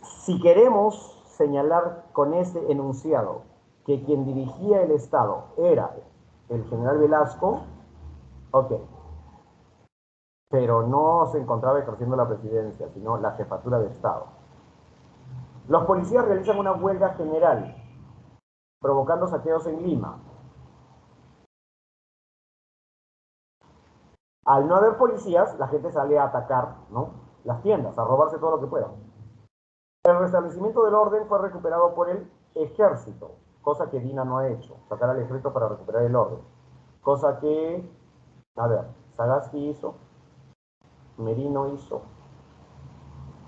Si queremos señalar con este enunciado que quien dirigía el Estado era el general Velasco, ok, pero no se encontraba ejerciendo la presidencia, sino la jefatura de Estado. Los policías realizan una huelga general, provocando saqueos en Lima. Al no haber policías, la gente sale a atacar, ¿no?, las tiendas, a robarse todo lo que pueda. El restablecimiento del orden fue recuperado por el ejército, cosa que Dina no ha hecho, sacar al ejército para recuperar el orden. Cosa que, a ver, Sagasti hizo, Merino hizo,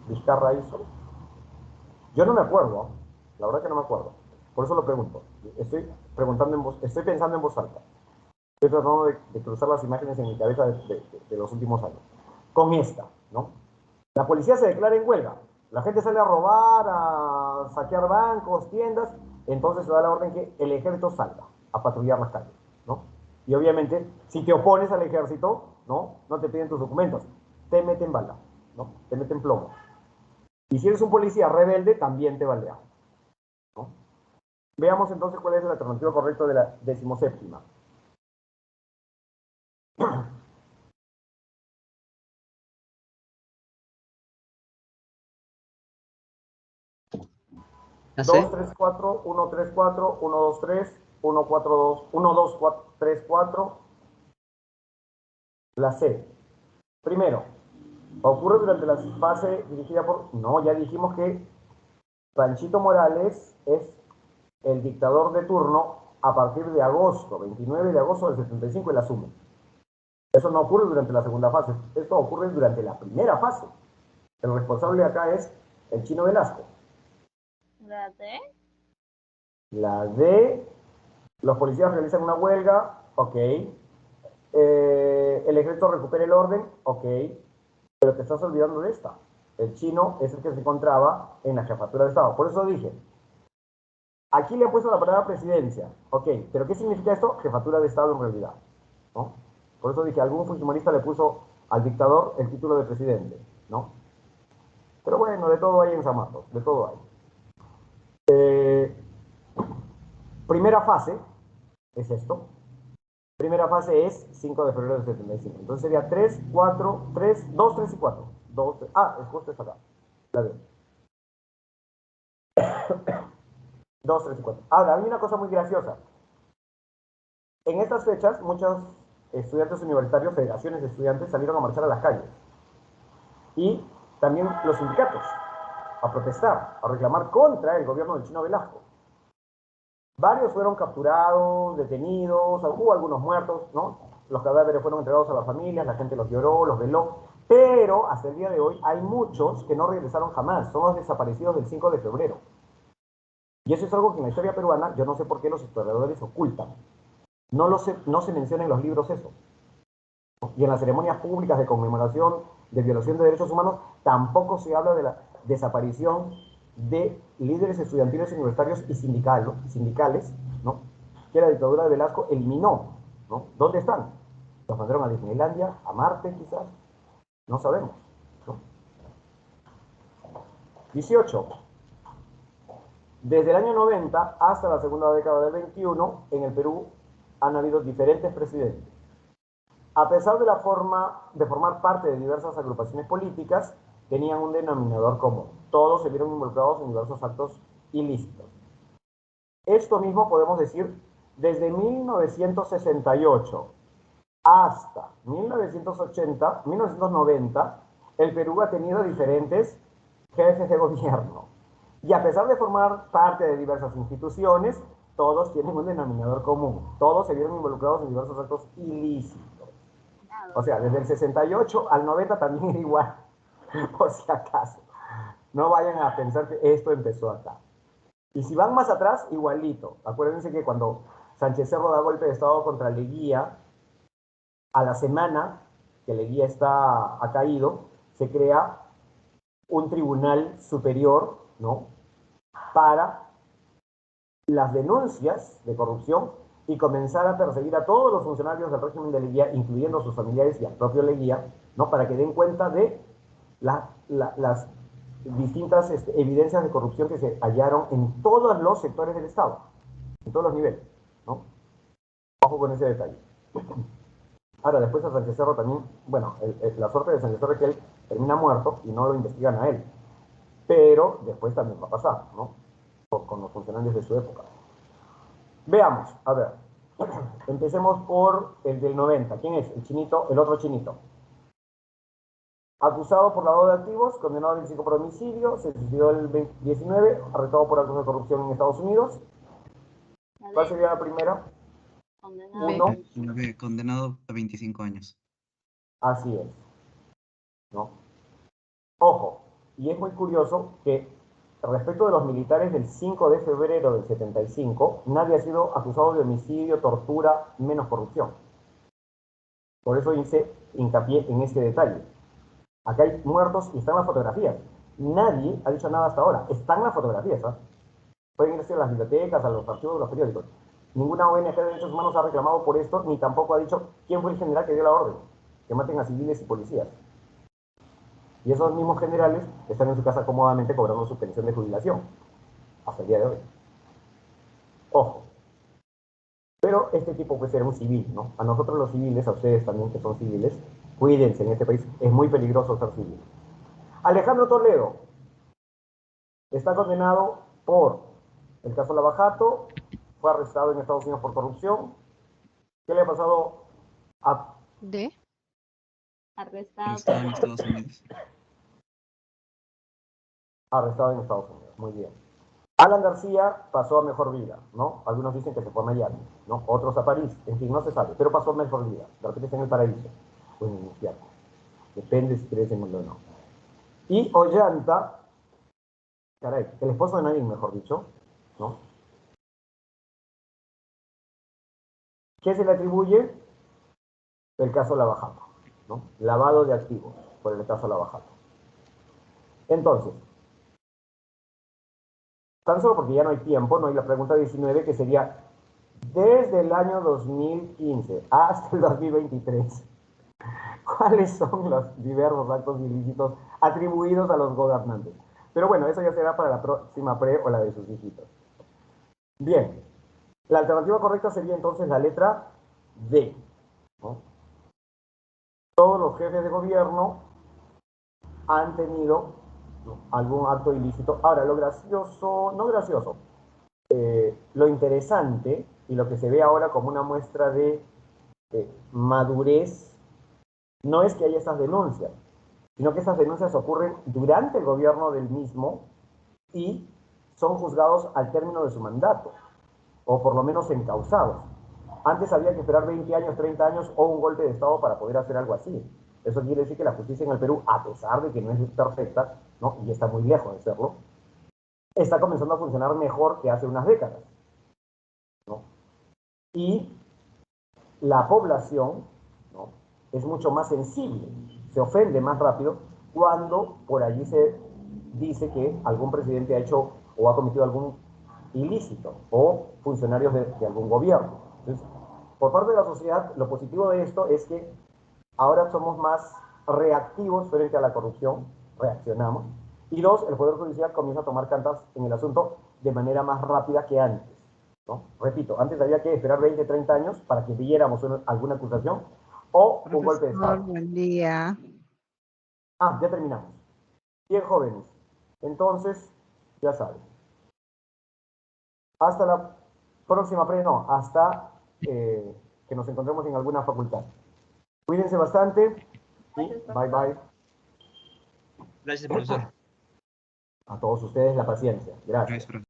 Vizcarra hizo. Yo no me acuerdo, la verdad que no me acuerdo. Por eso lo pregunto. Estoy pensando en voz alta. Estoy tratando de cruzar las imágenes en mi cabeza de los últimos años. Con esta, ¿no? La policía se declara en huelga. La gente sale a robar, a saquear bancos, tiendas. Entonces se da la orden que el ejército salga a patrullar las calles, ¿no? Y obviamente, si te opones al ejército, ¿no?, no te piden tus documentos. Te meten bala, ¿no? Te meten plomo. Y si eres un policía rebelde, también te balean, ¿no? Veamos entonces cuál es el alternativo correcto de la 17ª. ¿La 2, C? 3, 4, 1, 3, 4, 1, 2, 3, 1, 4, 2, 1, 2, 4, 3, 4. La C. Primero, ocurre durante la fase dirigida por... No, ya dijimos que Panchito Morales es el dictador de turno a partir de agosto, 29 de agosto del 75, él asume. Eso no ocurre durante la segunda fase, esto ocurre durante la primera fase. El responsable acá es el Chino Velasco. ¿La D? La D, los policías realizan una huelga, ok. El ejército recupera el orden, ok. Pero te estás olvidando de esta. El chino es el que se encontraba en la jefatura de Estado. Por eso dije, aquí le han puesto la palabra presidencia, ok. Pero ¿qué significa esto? Jefatura de Estado en realidad, ¿no? Por eso dije, algún fujimorista le puso al dictador el título de presidente, ¿no? Pero bueno, de todo hay en San Marcos, de todo hay. Primera fase es esto. Primera fase es 5 de febrero del 75. Entonces sería 3, 4, 3, 2, 3 y 4. 2, 3. Ah, es justo esta acá. La de 2, 3 y 4. Ahora, hay una cosa muy graciosa. En estas fechas, muchos estudiantes universitarios, federaciones de estudiantes, salieron a marchar a las calles. Y también los sindicatos, a protestar, a reclamar contra el gobierno del Chino Velasco. Varios fueron capturados, detenidos, hubo algunos muertos, ¿no? Los cadáveres fueron entregados a las familias, la gente los lloró, los veló, pero hasta el día de hoy hay muchos que no regresaron jamás, son los desaparecidos del 5 de febrero. Y eso es algo que en la historia peruana, yo no sé por qué los historiadores ocultan. No se menciona en los libros eso. Y en las ceremonias públicas de conmemoración de violación de derechos humanos tampoco se habla de la desaparición de líderes estudiantiles universitarios y sindicales, ¿no? Que la dictadura de Velasco eliminó, ¿no? ¿Dónde están? ¿Los mandaron a Disneylandia, a Marte quizás? No sabemos, ¿no? 18. Desde el año 90 hasta la segunda década del 21, en el Perú han habido diferentes presidentes. A pesar de la forma de formar parte de diversas agrupaciones políticas, tenían un denominador común. Todos se vieron involucrados en diversos actos ilícitos. Esto mismo podemos decir desde 1968 hasta 1980, 1990, el Perú ha tenido diferentes jefes de gobierno. Y a pesar de formar parte de diversas instituciones, todos tienen un denominador común. Todos se vieron involucrados en diversos actos ilícitos. O sea, desde el 68 al 90 también era igual, por si acaso. No vayan a pensar que esto empezó acá. Y si van más atrás, igualito. Acuérdense que cuando Sánchez Cerro da golpe de Estado contra Leguía, a la semana que Leguía ha caído, se crea un tribunal superior, ¿no? Para las denuncias de corrupción y comenzar a perseguir a todos los funcionarios del régimen de Leguía, incluyendo a sus familiares y al propio Leguía, ¿no? Para que den cuenta de las distintas evidencias de corrupción que se hallaron en todos los sectores del Estado, en todos los niveles, ¿no? Ojo con ese detalle. Ahora, después a Sánchez Cerro también, bueno, la suerte de Sánchez Cerro es que él termina muerto y no lo investigan a él, pero después también va a pasar, ¿no? Con los funcionarios de su época. Veamos, a ver, empecemos por el del 90. ¿Quién es? El chinito, el otro chinito. Acusado por lavado de activos, condenado al 25 por homicidio, se suicidó el 19, arrestado por actos de corrupción en Estados Unidos. ¿Cuál sería la primera? Condenado. Condenado a 25 años. Así es, ¿no? Ojo, y es muy curioso que respecto de los militares del 5 de febrero del 75, nadie ha sido acusado de homicidio, tortura, menos corrupción. Por eso hice hincapié en este detalle. Acá hay muertos y están las fotografías. Nadie ha dicho nada hasta ahora. Están las fotografías, ¿eh? Pueden irse a las bibliotecas, a los archivos de los periódicos. Ninguna ONG de derechos humanos ha reclamado por esto, ni tampoco ha dicho quién fue el general que dio la orden, que maten a civiles y policías. Y esos mismos generales están en su casa cómodamente cobrando su pensión de jubilación, hasta el día de hoy. Ojo. Pero este tipo puede ser un civil, ¿no? A nosotros los civiles, a ustedes también que son civiles, cuídense en este país, es muy peligroso ser civil. Alejandro Toledo está condenado por el caso Lavajato, fue arrestado en Estados Unidos por corrupción. ¿Qué le ha pasado a... ¿De? Arrestado Arrestado en Estados Unidos. arrestado en Estados Unidos. Muy bien. Alan García pasó a mejor vida, ¿no? Algunos dicen que se fue a Miami, ¿no? Otros a París, en fin, no se sabe, pero pasó a mejor vida. De repente está en el paraíso o en el infierno. Depende si crees en el mundo o no. Y Ollanta, caray, el esposo de Nadine, mejor dicho, ¿no? ¿Qué se le atribuye? El caso Lava Jato, ¿no? Lavado de activos por el caso Lava Jato. Entonces, tan solo porque ya no hay tiempo, no hay la pregunta 19, que sería desde el año 2015 hasta el 2023, ¿cuáles son los diversos actos ilícitos atribuidos a los gobernantes? Pero bueno, eso ya será para la próxima pre o la de sus hijitos. Bien, la alternativa correcta sería entonces la letra D, ¿no? Todos los jefes de gobierno han tenido, ¿no?, algún acto ilícito. Ahora, lo gracioso, no gracioso, lo interesante y lo que se ve ahora como una muestra de madurez no es que haya esas denuncias, sino que esas denuncias ocurren durante el gobierno del mismo y son juzgados al término de su mandato, o por lo menos encausados. Antes había que esperar 20 años, 30 años o un golpe de Estado para poder hacer algo así. Eso quiere decir que la justicia en el Perú, a pesar de que no es perfecta, ¿no?, y está muy lejos de serlo, está comenzando a funcionar mejor que hace unas décadas, ¿no? Y la población, ¿no?, es mucho más sensible, se ofende más rápido cuando por allí se dice que algún presidente ha hecho o ha cometido algún ilícito o funcionarios de algún gobierno. Entonces, por parte de la sociedad, lo positivo de esto es que ahora somos más reactivos frente a la corrupción, reaccionamos, y dos, el Poder Judicial comienza a tomar cartas en el asunto de manera más rápida que antes, ¿no? Repito, antes había que esperar 20, 30 años para que viéramos alguna acusación o un golpe de Profesor, Estado. buen día. Ah, ya terminamos. Bien, jóvenes. Entonces, ya saben. Hasta la próxima no, hasta que nos encontremos en alguna facultad. Cuídense bastante y bye bye. Gracias, profesor. A todos ustedes la paciencia. Gracias. Gracias, profesor.